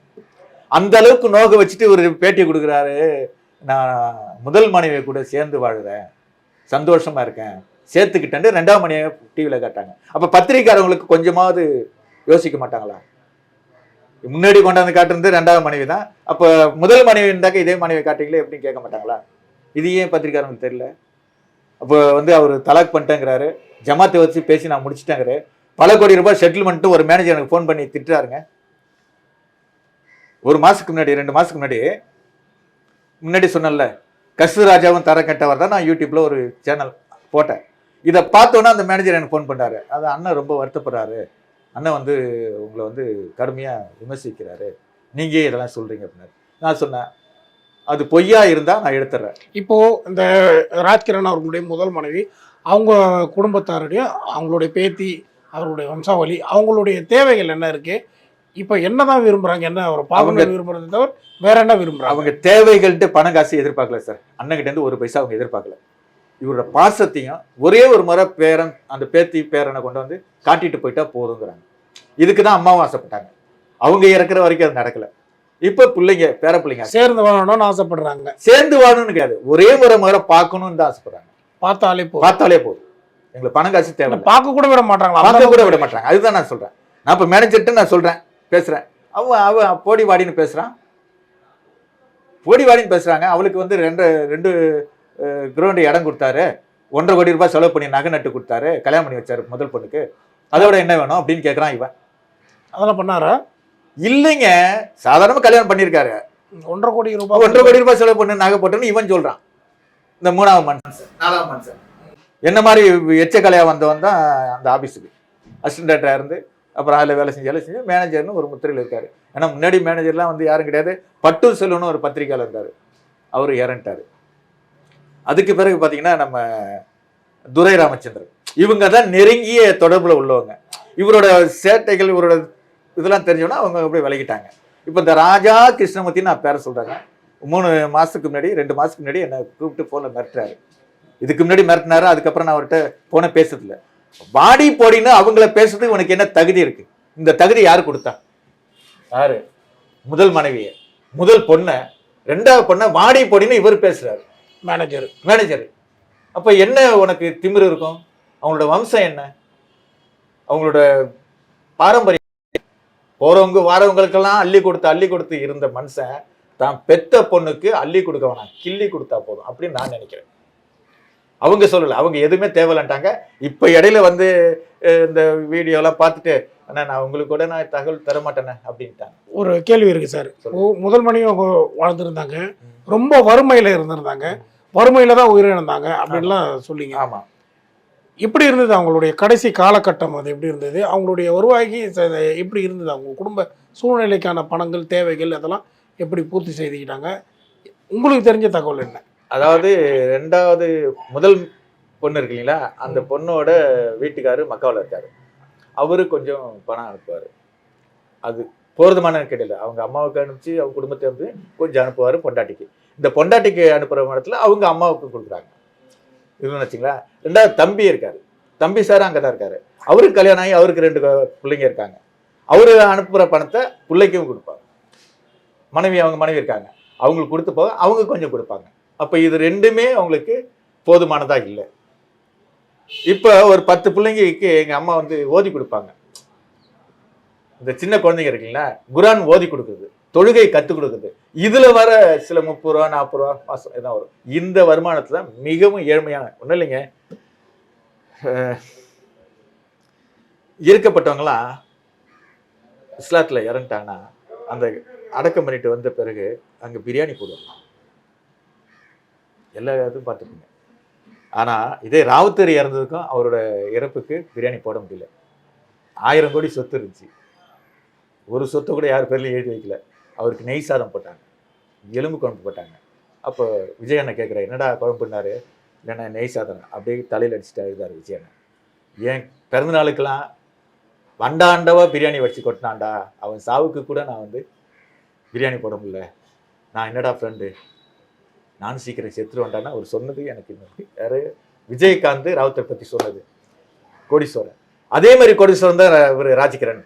அந்த அளவுக்கு நோக வச்சுட்டு ஒரு பேட்டி கொடுக்குறாரு. நான் முதல் மனைவியை கூட சேர்ந்து வாழ்கிறேன், சந்தோஷமா இருக்கேன், சேர்த்துக்கிட்டேன் 2ஆம் மனைவியை டிவியில் காட்டாங்க. அப்போ பத்திரிக்கையாளர்களுக்கு கொஞ்சமாவது யோசிக்க மாட்டாங்களா? முன்னாடி கொண்டாந்து காட்டுறது 2ஆவது மனைவி தான், அப்போ முதல் மனைவி இருந்தாக்க இதே மனைவி காட்டுங்களே எப்படின்னு கேட்க மாட்டாங்களா? இது ஏன் பத்திரிக்கையாளர்களுக்கு தெரியல? அப்போ வந்து அவர் தலாக் பண்ணிட்டேங்கிறாரு, ஜமாத்தை வச்சு பேசி நான் முடிச்சுட்டேங்கிறாரு, பல கோடி ரூபாய் செட்டில்மெண்ட்டு ஒரு மேனேஜர் எனக்கு ஃபோன் பண்ணி திட்டுறாருங்க. 1 மாதத்துக்கு முன்னாடி 2 மாதத்துக்கு முன்னாடி சொன்னல, கஸ்தூராஜாவும் தர கட்டவர் தான் நான் யூடியூப்ல ஒரு சேனல் போட்டேன். இதை பார்த்தோன்னா அந்த மேனேஜர் எனக்கு ஃபோன் பண்ணாரு. அது அண்ணன் ரொம்ப வருத்தப்படுறாரு, அண்ணன் வந்து உங்களை வந்து கடுமையாக விமர்சிக்கிறாரு, நீங்கள் இதெல்லாம் சொல்கிறீங்க அப்படின்னாரு. நான் சொன்னேன், அது பொய்யா இருந்தால் நான் எடுத்துடுறேன். இப்போது இந்த ராஜ்கிரண் அவர்களுடைய முதல் மனைவி அவங்க குடும்பத்தாருடைய, அவங்களுடைய பேத்தி, அவருடைய வம்சாவளி, அவங்களுடைய தேவைகள் என்ன இருக்குது, இப்போ என்ன தான் விரும்புகிறாங்க, என்ன ஒரு பாவங்கள் விரும்புறதை தவிர வேற என்ன விரும்புகிறாங்க? அவங்க தேவைகள்ட்டு பணம் காசு எதிர்பார்க்கல சார், அண்ணன்கிட்டேருந்து 1 பைசா அவங்க எதிர்பார்க்கல. இவரோட பாசத்தையும் ஒரே ஒரு முறை பேரன் அந்த பேத்தி பேரனை கொண்டு வந்து காட்டிட்டு போயிட்டா போதுங்கிறாங்க. இதுக்கு தான் அம்மாவும் ஆசைப்பட்டாங்க. அவங்க இறக்குற வரைக்கும் அது நடக்கல. இப்போ பிள்ளைங்க பேர பிள்ளைங்க சேர்ந்து வாழணும்னு ஆசைப்படுறாங்க. சேர்ந்து வாழணும்னு கிடையாது, ஒரே முறை பார்க்கணும்னு தான் ஆசைப்படுறாங்க. பார்த்தாலே போதும், எங்களுக்கு பணம் காசு தேவை. பார்க்க கூட விட மாட்டாங்களா? பார்க்க கூட விட மாட்டாங்க. அதுதான் நான் சொல்றேன். நான் இப்போ மேனேஜர்கிட்ட நான் சொல்றேன், பேசுறேன், அவன் போடி வாடின்னு பேசுறான், போடி வாடின்னு பேசுறாங்க. அவளுக்கு வந்து 2 கிரவுண்டு இடம் கொடுத்தாரு, 1.5 கோடி ரூபாய் செலவு பண்ணி நகை நட்டு கொடுத்தாரு, கல்யாணம் பண்ணி வச்சாரு முதல் பொண்ணுக்கு, அதோட என்ன வேணும் அப்படின்னு கேட்கறான். இவன் அதெல்லாம் பண்ணாரா? இல்லைங்க, சாதாரணமா கல்யாணம் பண்ணியிருக்காரு. 1.5 கோடி ரூபாய் செலவு பண்ணி நகை போட்டுன்னு இவன் சொல்றான். இந்த 3ஆவது மனுஷன் 4ஆவது மனுஷன் என்ன மாதிரி எச்சக்கலையா வந்தவன் தான் அந்த ஆபீஸுக்கு அசிஸ்டன்ட் டைரக்டரா இருந்து அப்புறம் அதில் வேலை செஞ்சு மேனேஜர்னு ஒரு முத்திரையில் இருக்காரு. ஏன்னா முன்னாடி மேனேஜர்லாம் வந்து யாரும் கிடையாது, பட்டு செல்வன்னு ஒரு பத்திரிக்கையாளர் இருந்தார், அவர் இறந்துட்டார். அதுக்கு பிறகு பார்த்தீங்கன்னா நம்ம துரை ராமச்சந்திரன், இவங்க தான் நெருங்கிய தொடர்பில் உள்ளவங்க. இவரோட சேட்டைகள் இவரோட இதெல்லாம் தெரிஞ்சோன்னா அவங்க அப்படியே விலகிட்டாங்க. இப்போ இந்த ராஜா கிருஷ்ணமூர்த்தின்னு நான் பேரை சொல்கிறாங்க. 3 மாதத்துக்கு முன்னாடி 2 மாதத்துக்கு முன்னாடி என்னை கூப்பிட்டு ஃபோனில் மிரட்டுறாரு. இதுக்கு முன்னாடி மிரட்டினாரு, அதுக்கப்புறம் நான் அவர்கிட்ட ஃபோனை பேசுறதில்ல. வாடி போடின்னு அவங்கள பேசுறதுக்கு உனக்கு என்ன தகுதி இருக்கு? இந்த தகுதி யாரு கொடுத்தா? யாரு? முதல் மனைவியை, முதல் பொண்ணை, 2ஆவது பொண்ணை வாடி போடின்னு இவர் பேசுறாரு, மேனேஜர். அப்ப என்ன உனக்கு திமிரு இருக்கும்? அவங்களோட வம்சம் என்ன, அவங்களோட பாரம்பரியம்? போறவங்க வாரவங்களுக்கெல்லாம் அள்ளி கொடுத்து இருந்த மனுஷன் தான் பெத்த பொண்ணுக்கு அள்ளி கொடுக்க வேணாம், கிள்ளி கொடுத்தா போதும் அப்படின்னு நான் நினைக்கிறேன். அவங்க சொல்லலை, அவங்க எதுவுமே தேவையில்லைன்ட்டாங்க. இப்போ இடையில வந்து இந்த வீடியோலாம் பார்த்துட்டு அண்ணா நான் உங்களுக்கு கூட நான் தகவல் தர மாட்டேனே அப்படின்ட்டாங்க. ஒரு கேள்வி இருக்குது சார். முதல் மனைவி அவங்க வாழ்ந்துருந்தாங்க, ரொம்ப வறுமையில் இருந்திருந்தாங்க, வறுமையில் தான் உயிரிழந்தாங்க அப்படின்லாம் சொல்லிங்க. ஆமாம். எப்படி இருந்தது அவங்களுடைய கடைசி காலகட்டம்? அது எப்படி இருந்தது? அவங்களுடைய வருவாய்க்கு எப்படி இருந்தது? அவங்க குடும்ப சூழ்நிலைக்கான பணங்கள் தேவைகள் அதெல்லாம் எப்படி பூர்த்தி செய்துக்கிட்டாங்க? உங்களுக்கு தெரிஞ்ச தகவல் என்ன? அதாவது 2வது முதல் பொண்ணு இருக்கு இல்லைங்களா, அந்த பொண்ணோட வீட்டுக்காரு மக்காவில் இருக்காரு. அவரு கொஞ்சம் பணம் அனுப்புவார். அது போகிறதுமான கிடையாது, அவங்க அம்மாவுக்கு அனுப்பிச்சு அவங்க குடும்பத்தை வந்து கொஞ்சம் அனுப்புவார் பொண்டாட்டிக்கு. இந்த பொண்டாட்டிக்கு அனுப்புகிற இடத்துல அவங்க அம்மாவுக்கு கொடுக்குறாங்க. இதுன்னு வச்சுங்களா. 2வது தம்பி இருக்காரு, தம்பி சார் அங்கே தான் இருக்காரு. அவருக்கு கல்யாணம் ஆகி அவருக்கு 2 பிள்ளைங்க இருக்காங்க. அவரு அனுப்புகிற பணத்தை பிள்ளைக்கும் கொடுப்பார். அவங்க மனைவி இருக்காங்க, அவங்களுக்கு கொடுத்து போக அவங்க கொஞ்சம் கொடுப்பாங்க. அப்போ இது ரெண்டுமே அவங்களுக்கு போதுமானதாக இல்லை. இப்போ ஒரு 10 பிள்ளைங்களுக்கு எங்கள் அம்மா வந்து ஓதி கொடுப்பாங்க. இந்த சின்ன குழந்தைங்க இருக்குங்களா, குரான் ஓதி கொடுக்குறது, தொழுகை கற்றுக் கொடுக்குறது, இதில் வர சில 30 ரூபா 40 ரூபா மாதம் இதான் வரும். இந்த வருமானத்தில் மிகவும் ஏழ்மையான ஒன்றும் இல்லைங்க. இருக்கப்பட்டவங்களாம் இஸ்லாத்தில் இறந்துட்டாங்கன்னா அந்த அடக்கம் பண்ணிட்டு வந்த பிறகு அங்கே பிரியாணி போடுவாங்க, எல்லா இதுவும் பார்த்துக்குங்க. ஆனால் இதே ராவுத்தர் இறந்ததுக்கும் அவரோட இறப்புக்கு பிரியாணி போட முடியல. 1000 கோடி சொத்து இருந்துச்சு, ஒரு சொத்தை கூட யார் பேர்லையும் எழுதி வைக்கல. அவருக்கு நெய் சாதம் போட்டாங்க, எலும்பு குழம்பு போட்டாங்க. அப்போ விஜய் அண்ணன் கேட்குறாரு, என்னடா குழம்புனாரு? இல்லைன்னா நெய் சாதம். அப்படியே தலையில் அடிச்சுட்டு எழுதாரு விஜய் அண்ணன். ஏன் பிறந்தநாளுக்கெல்லாம் வண்டாண்டவா பிரியாணி வச்சு கொட்டினான்டா, அவன் சாவுக்கு கூட நான் வந்து பிரியாணி போட முடியல. நான் என்னடா ஃப்ரெண்டு, நானும் சீக்கிரம் செத்துருவேன்டான்னா அவர் சொன்னது எனக்கு யார்? விஜயகாந்த் ராவுத்தர் பற்றி சொன்னது. கோடீஸ்வரன். அதே மாதிரி கோடீஸ்வரன் தான் ஒரு ராஜ்கிரண்.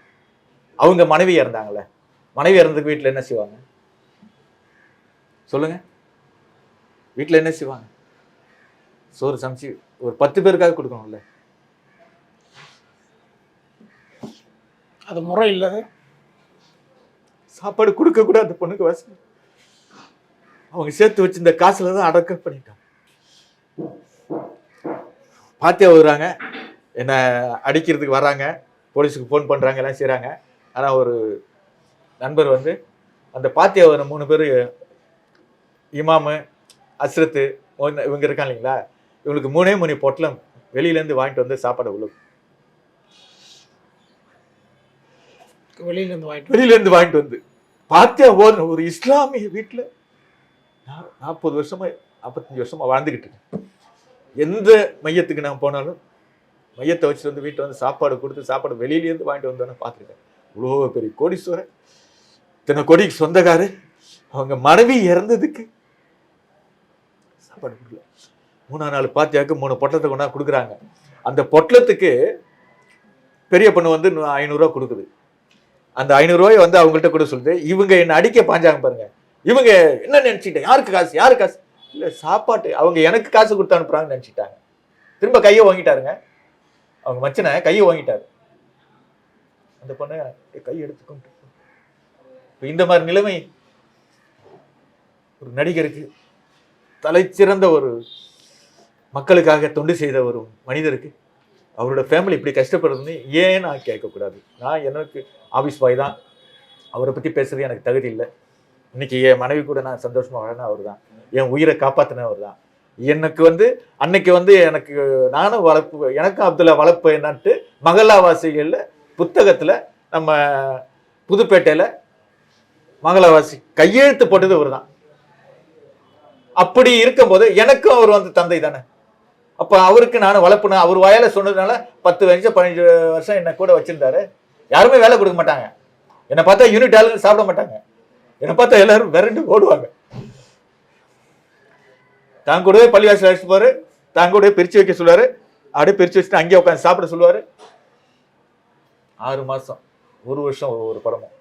அவங்க மனைவி இறந்தாங்களே, மனைவி இறந்ததுக்கு வீட்டில் என்ன செய்வாங்க சொல்லுங்க? வீட்டில் என்ன செய்வாங்க? சோறு சமைச்சு ஒரு 10 பேருக்காக கொடுக்கணும்ல. அது முறை இல்லை. சாப்பாடு கொடுக்க கூட அந்த பொண்ணுக்கு வசதி. அவங்க சேர்த்து வச்சு இந்த காசுல தான் அடக்கம் பண்ணிட்டாங்க. பாத்தியா வருவாங்க, என்ன அடிக்கிறதுக்கு வராங்க, போலீஸுக்கு ஃபோன் பண்ணுறாங்க, எல்லாம் செய்கிறாங்க. ஆனால் ஒரு நண்பர் வந்து அந்த பாத்தியா வர 3 பேர், இமாமு, அஸ்ரத்து, இவங்க இருக்காங்க இல்லைங்களா, இவங்களுக்கு 3 பொட்டலம் வெளியிலேருந்து வாங்கிட்டு வந்து சாப்பாடு உள்ள வெளியிலேருந்து வாங்கிட்டு வந்து பாத்தியா ஓதுன ஒரு இஸ்லாமிய வீட்டில் 40 வருஷமா 45 வருஷமா வாழ்ந்துக்கிட்டு இருக்கேன். எந்த மையத்துக்கு நான் போனாலும் மையத்தை வச்சுட்டு வந்து வீட்டை வந்து சாப்பாடு கொடுத்து சாப்பாடு வெளியிலேருந்து வாங்கிட்டு வந்தோன்னு பார்த்துருக்கேன். இவ்வளோ பெரிய கோடீஸ்வரன், இத்தனை கோடிக்கு சொந்தக்காரு, அவங்க மனைவி இறந்ததுக்கு சாப்பாடு கொடுக்கல. 3ஆம் நாள் பாத்தியாவுக்கு 3 பொட்டலத்தை கொண்டா கொடுக்குறாங்க. அந்த பொட்டலத்துக்கு பெரிய பொண்ணு வந்து 500 ரூபா கொடுக்குது. அந்த 500 ரூபாயை வந்து அவங்கள்ட்ட கூட சொல்லுது. இவங்க என்ன அடிக்க பாஞ்சாங்க பாருங்க. இவங்க என்ன நினைச்சிட்டேன், யாருக்கு காசு இல்லை, சாப்பாட்டு அவங்க எனக்கு காசு கொடுத்து அனுப்புறாங்கன்னு நினைச்சிட்டாங்க. திரும்ப கையை வாங்கிட்டாருங்க, அவங்க மச்சனை கையை வாங்கிட்டாரு. அந்த பொண்ணை கை எடுத்துக்கொண்டு இந்த மாதிரி நிலைமை ஒரு நடிகருக்கு, தலைச்சிறந்த ஒரு மக்களுக்காக தொண்டு செய்த ஒரு மனிதருக்கு, அவரோட ஃபேமிலி இப்படி கஷ்டப்படுறதுன்னு ஏன் நான் கேட்கக்கூடாது? நான் எனக்கு ஆஃபீஸ் பாய் தான், அவரை பற்றி பேசுறது எனக்கு தகுதி இல்லை. இன்னைக்கு என் மனைவி கூட நான் சந்தோஷமா வாழன அவர் தான், என் உயிரை காப்பாற்றின அவர் தான். எனக்கு வந்து அன்னைக்கு வந்து எனக்கு நானும் வளர்ப்பு, எனக்கும் அப்துல்லா வளர்ப்பு என்னன்ட்டு மகளாவாசிகளில் புத்தகத்தில் நம்ம புதுப்பேட்டையில் மகளாவாசி கையெழுத்து போட்டது அவர் தான். அப்படி இருக்கும்போது எனக்கும் அவர் வந்து தந்தை தானே. அப்போ அவருக்கு நான் வளர்ப்புனா அவர் வாயால சொன்னதுனால 10 வருஷம் 15 வருஷம் என்னை கூட வச்சிருந்தாரு. யாருமே வேலை கொடுக்க மாட்டாங்க, என்னை பார்த்தா யூனிட் ஆளுங்க சாப்பிட மாட்டாங்க, என்னை பார்த்தா எல்லாரும் விரண்டு ஓடுவாங்க. தான் கூடவே பள்ளிவாசல் அழைச்சிட்டு போவாரு, தான் கூடவே பிரித்து வைக்க சொல்லுவாரு, அப்படியே பிரித்து வச்சுட்டு அங்கேயே உட்காந்து சாப்பிட சொல்லுவாரு. 6 மாதம் 1 வருஷம் ஒரு படமும்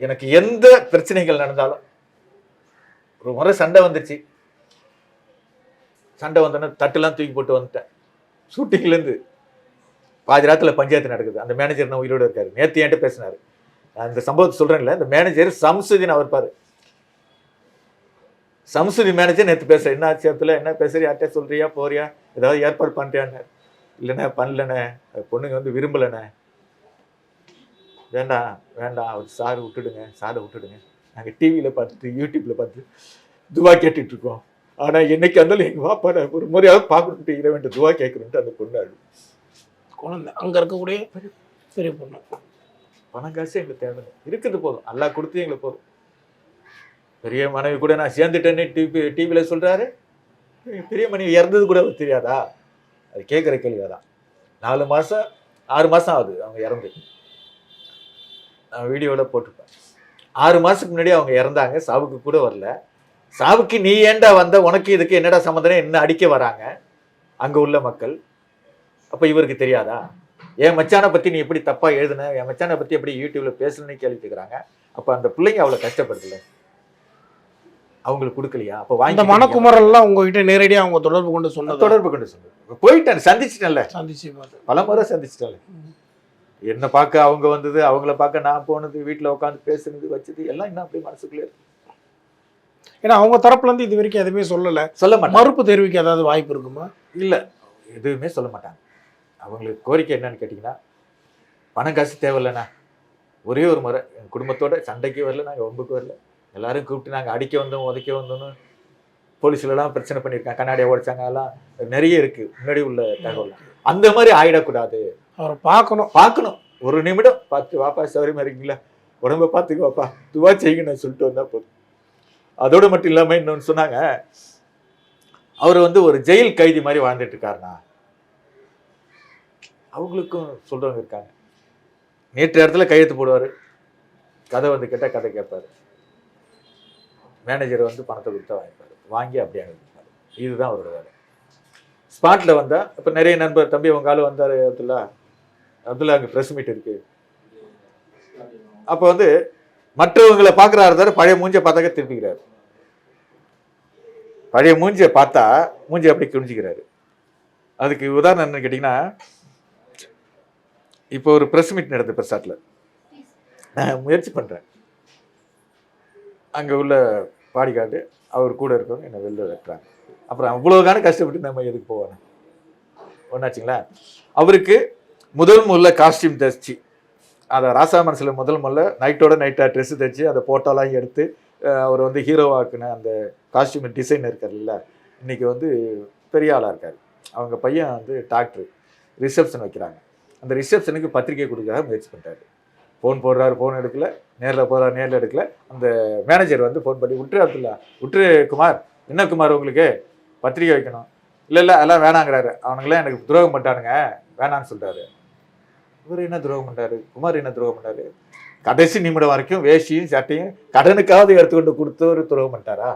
எனக்கு எந்த பிரச்சனைகள் நடந்தாலும், ஒரு முறை சண்டை வந்துச்சு, சண்டை வந்தோன்னே தட்டுலாம் தூக்கி போட்டு வந்துட்டேன். ஷூட்டிங்லேருந்து பாதி ராத்தில் பஞ்சாயத்து நடக்குது. அந்த மேனேஜர் நான் உயிரோடு இருக்காரு, நேற்று என்கிட்ட பேசினார். அந்த சம்பவத்தை சொல்கிறேன்ல, இந்த மேனேஜர் சம்சுதீன் அவர் பாரு, சம்சுதீன் மேனேஜர் நேற்று பேசுகிறேன், என்ன ஆச்சு அப்படில, என்ன பேசுகிற, யார்கிட்ட சொல்கிறியா போறியா, ஏதாவது ஏற்பாடு பண்ணுறியான்னு. இல்லைண்ணே பண்ணலண்ணே, பொண்ணுங்க வந்து விரும்பலைண்ணே. வேண்டாம் வேண்டாம், அவர் சாரை விட்டுடுங்க, நாங்கள் டிவியில் பார்த்துட்டு யூடியூப்பில் பார்த்து துவா கேட்டுட்ருக்கோம். ஆனால் என்னைக்கு இருந்தாலும் எங்கள் வாப்பாட ஒரு முறையாவது பார்க்கணுன்ட்டு இறைவன்ட்டு துவா கேட்கணுன்ட்டு அந்த பொண்ணு அழு. குழந்தை அங்கே இருக்கக்கூடிய பெரிய பொண்ணு. பணம் காசு எங்களுக்கு தேவை இருக்குது, போதும், எல்லாம் கொடுத்து எங்களுக்கு போதும். பெரிய மனைவி கூட நான் சேர்ந்துட்டேன்னு டிவியில் சொல்கிறாரு. பெரிய மனைவி இறந்தது கூட தெரியாதா? அது கேட்குற கேள்வியாதான். 4 மாதம் 6 மாதம் ஆகுது அவங்க இறந்து. நான் வீடியோவில் போட்டிருப்பேன். 6 மாதத்துக்கு முன்னாடி அவங்க இறந்தாங்க, சாவுக்கு கூட வரல. சாவுக்கு நீ ஏண்டா வந்த, உனக்கு இதுக்கு என்னடா சம்மந்தம், என்ன அடிக்க வராங்க அங்கே உள்ள மக்கள். அப்போ இவருக்கு தெரியாதா? என் மச்சானை பற்றி நீ எப்படி தப்பாக எழுதுன, என் மச்சானை பற்றி எப்படி யூடியூப்பில் பேசணுன்னு கேள்வி கேட்குறாங்க. அப்ப அந்த பிள்ளைங்க அவ்வளவு கஷ்டப்படுதுல, அவங்களுக்கு கொடுக்கலையா? அப்ப இந்த வாங்கி மனக்குமரெல்லாம் உங்ககிட்ட நேரடியா அவங்க தொடர்பு கொண்டு சொன்னது? தொடர்பு கொண்டு சொன்னது. போயிட்டேன், சந்திச்சிட்டேன்ல, சந்திச்சு பார்த்து. பல முறை சந்திச்சிட்டேன்ல. என்ன பார்க்க அவங்க வந்தது, அவங்கள பார்க்க நான் போனது, வீட்டுல உட்காந்து பேசுனது, வச்சது எல்லாம் இன்னும் அப்படியே மனசுக்குள்ளே இருக்கு. ஏன்னா அவங்க தரப்புல இருந்து இது வரைக்கும் எதுவுமே சொல்லல. சொல்ல மாட்டாங்க. மறுப்பு தெரிவிக்க ஏதாவது வாய்ப்பு இருக்குமா? இல்ல, எதுவுமே சொல்ல மாட்டாங்க. அவங்களுக்கு கோரிக்கை என்னன்னு கேட்டீங்கன்னா, பணம் காசு தேவையில்லைண்ணா, ஒரே ஒரு முறை என் குடும்பத்தோட சண்டைக்கு வரல, நாங்கள் ஒம்புக்கு வரல, எல்லாரும் கூப்பிட்டு நாங்கள் அடிக்க வந்தோம் உதைக்க வந்தோம்னு போலீஸ்லாம் பிரச்சனை பண்ணியிருக்காங்க, கண்ணாடியை உடைச்சாங்க, எல்லாம் நிறைய இருக்கு முன்னாடி உள்ள தகவல். அந்த மாதிரி ஆயிடக்கூடாது. அவரை பார்க்கணும், ஒரு நிமிடம் பார்த்து வாப்பா, சௌரியமா இருக்கீங்களா, உடம்ப பார்த்துக்கு வாப்பா, துவா செய்யுங்கன்னு சொல்லிட்டு வந்தா போதும். அதோடு மட்டும் இல்லாமல் இன்னொன்று சொன்னாங்க, அவர் ஒரு ஜெயில் கைதி மாதிரி வாழ்ந்துட்டு இருக்காருண்ணா. அவங்களுக்கும் சொல்றவங்க இருக்காங்க. நேற்று இடத்துல கையெழுத்து போடுவார், கதை கேட்டால் கதை கேட்பார், மேனேஜர் பணத்தை கொடுத்தா வாங்கிப்பார், வாங்கி அப்படியே அனுப்பிப்பார். இதுதான் அவரோட வேலை. ஸ்பாட்டில் வந்தால் இப்போ நிறைய நண்பர், தம்பி உங்க ஆள் வந்தார் அப்துல்லா அங்கே ப்ரெஸ் மீட் இருக்கு, அப்போ மற்றவங்களை பார்க்குறாரு தவிர பழைய மூஞ்சியை பார்த்தாக்க திருப்பிக்கிறாரு. பழைய மூஞ்சியை பார்த்தா மூஞ்சி அப்படி குனிஞ்சிக்கிறாரு. அதுக்கு உதாரணம் என்னன்னு கேட்டிங்கன்னா, இப்போ ஒரு ப்ரெஸ் மீட் நடந்தது பிரசாட்டில், நான் முயற்சி பண்ணுறேன், அங்கே உள்ள பாடிக்காட்டு அவர் கூட இருக்கவங்க என்னை வெளில வெட்டுறாங்க. அப்புறம் அவ்வளோதானே கஷ்டப்பட்டு நம்ம எதுக்கு போவாங்க ஒன்றாச்சுங்களா. அவருக்கு முதல்ல காஸ்டியூம் தைச்சி, அதை ராசா மனசில் முதல்ல நைட்டோட நைட்டாக ட்ரெஸ்ஸு தைச்சி அதை போட்டோலாம் எடுத்து அவர் ஹீரோவாக்குன அந்த காஸ்டியூம் டிசைன் இருக்கார்ல, இன்றைக்கி பெரிய ஆளாக இருக்கார். அவங்க பையன் டாக்டர், ரிசப்ஷன் வைக்கிறாங்க. அந்த ரிசப்ஷனுக்கு பத்திரிக்கை கொடுக்க முயற்சி பண்ணுறாரு. ஃபோன் போடுறாரு, ஃபோன் எடுக்கல, நேரில் போகிறார், நேரில் எடுக்கல. அந்த மேனேஜர் ஃபோன் பண்ணி, விட்டுரு அப்துல்லா, விட்டுரு குமார், என்ன குமார் உங்களுக்கு பத்திரிக்கை வைக்கணும், இல்லை அதெல்லாம் வேணாங்கிறாரு, அவனுங்களாம் எனக்கு துரோகம் பண்ணிட்டானுங்க, வேணான்னு சொல்கிறாரு. இவர் என்ன துரோகம் பண்ணுறாரு, குமார் என்ன துரோகம் பண்ணாரு, கடைசி நிமிடம் வரைக்கும் வேஷ்டியும் சட்டையும் கடனுக்காவது எடுத்துக்கொண்டு கொடுத்தவர் துரோகம் பண்ணிட்டாரா?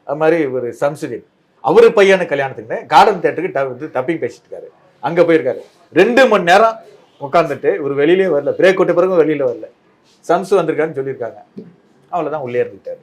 அது மாதிரி இவர் சம்சுதீன், அவரு பையனு கல்யாணத்துக்குன்னு கார்டன் தேட்டருக்கு டப்பிங் பேசிட்டு இருக்காரு, அங்கே போயிருக்காரு. 2 மணி நேரம் உட்காந்துட்டு இவர் வெளியிலே வரல, பிரேக் விட்ட பிறகு வெளியில வரல. சம்சு வந்திருக்காருன்னு சொல்லியிருக்காங்க, அவ்வளோதான் உள்ளே இருந்துட்டாரு.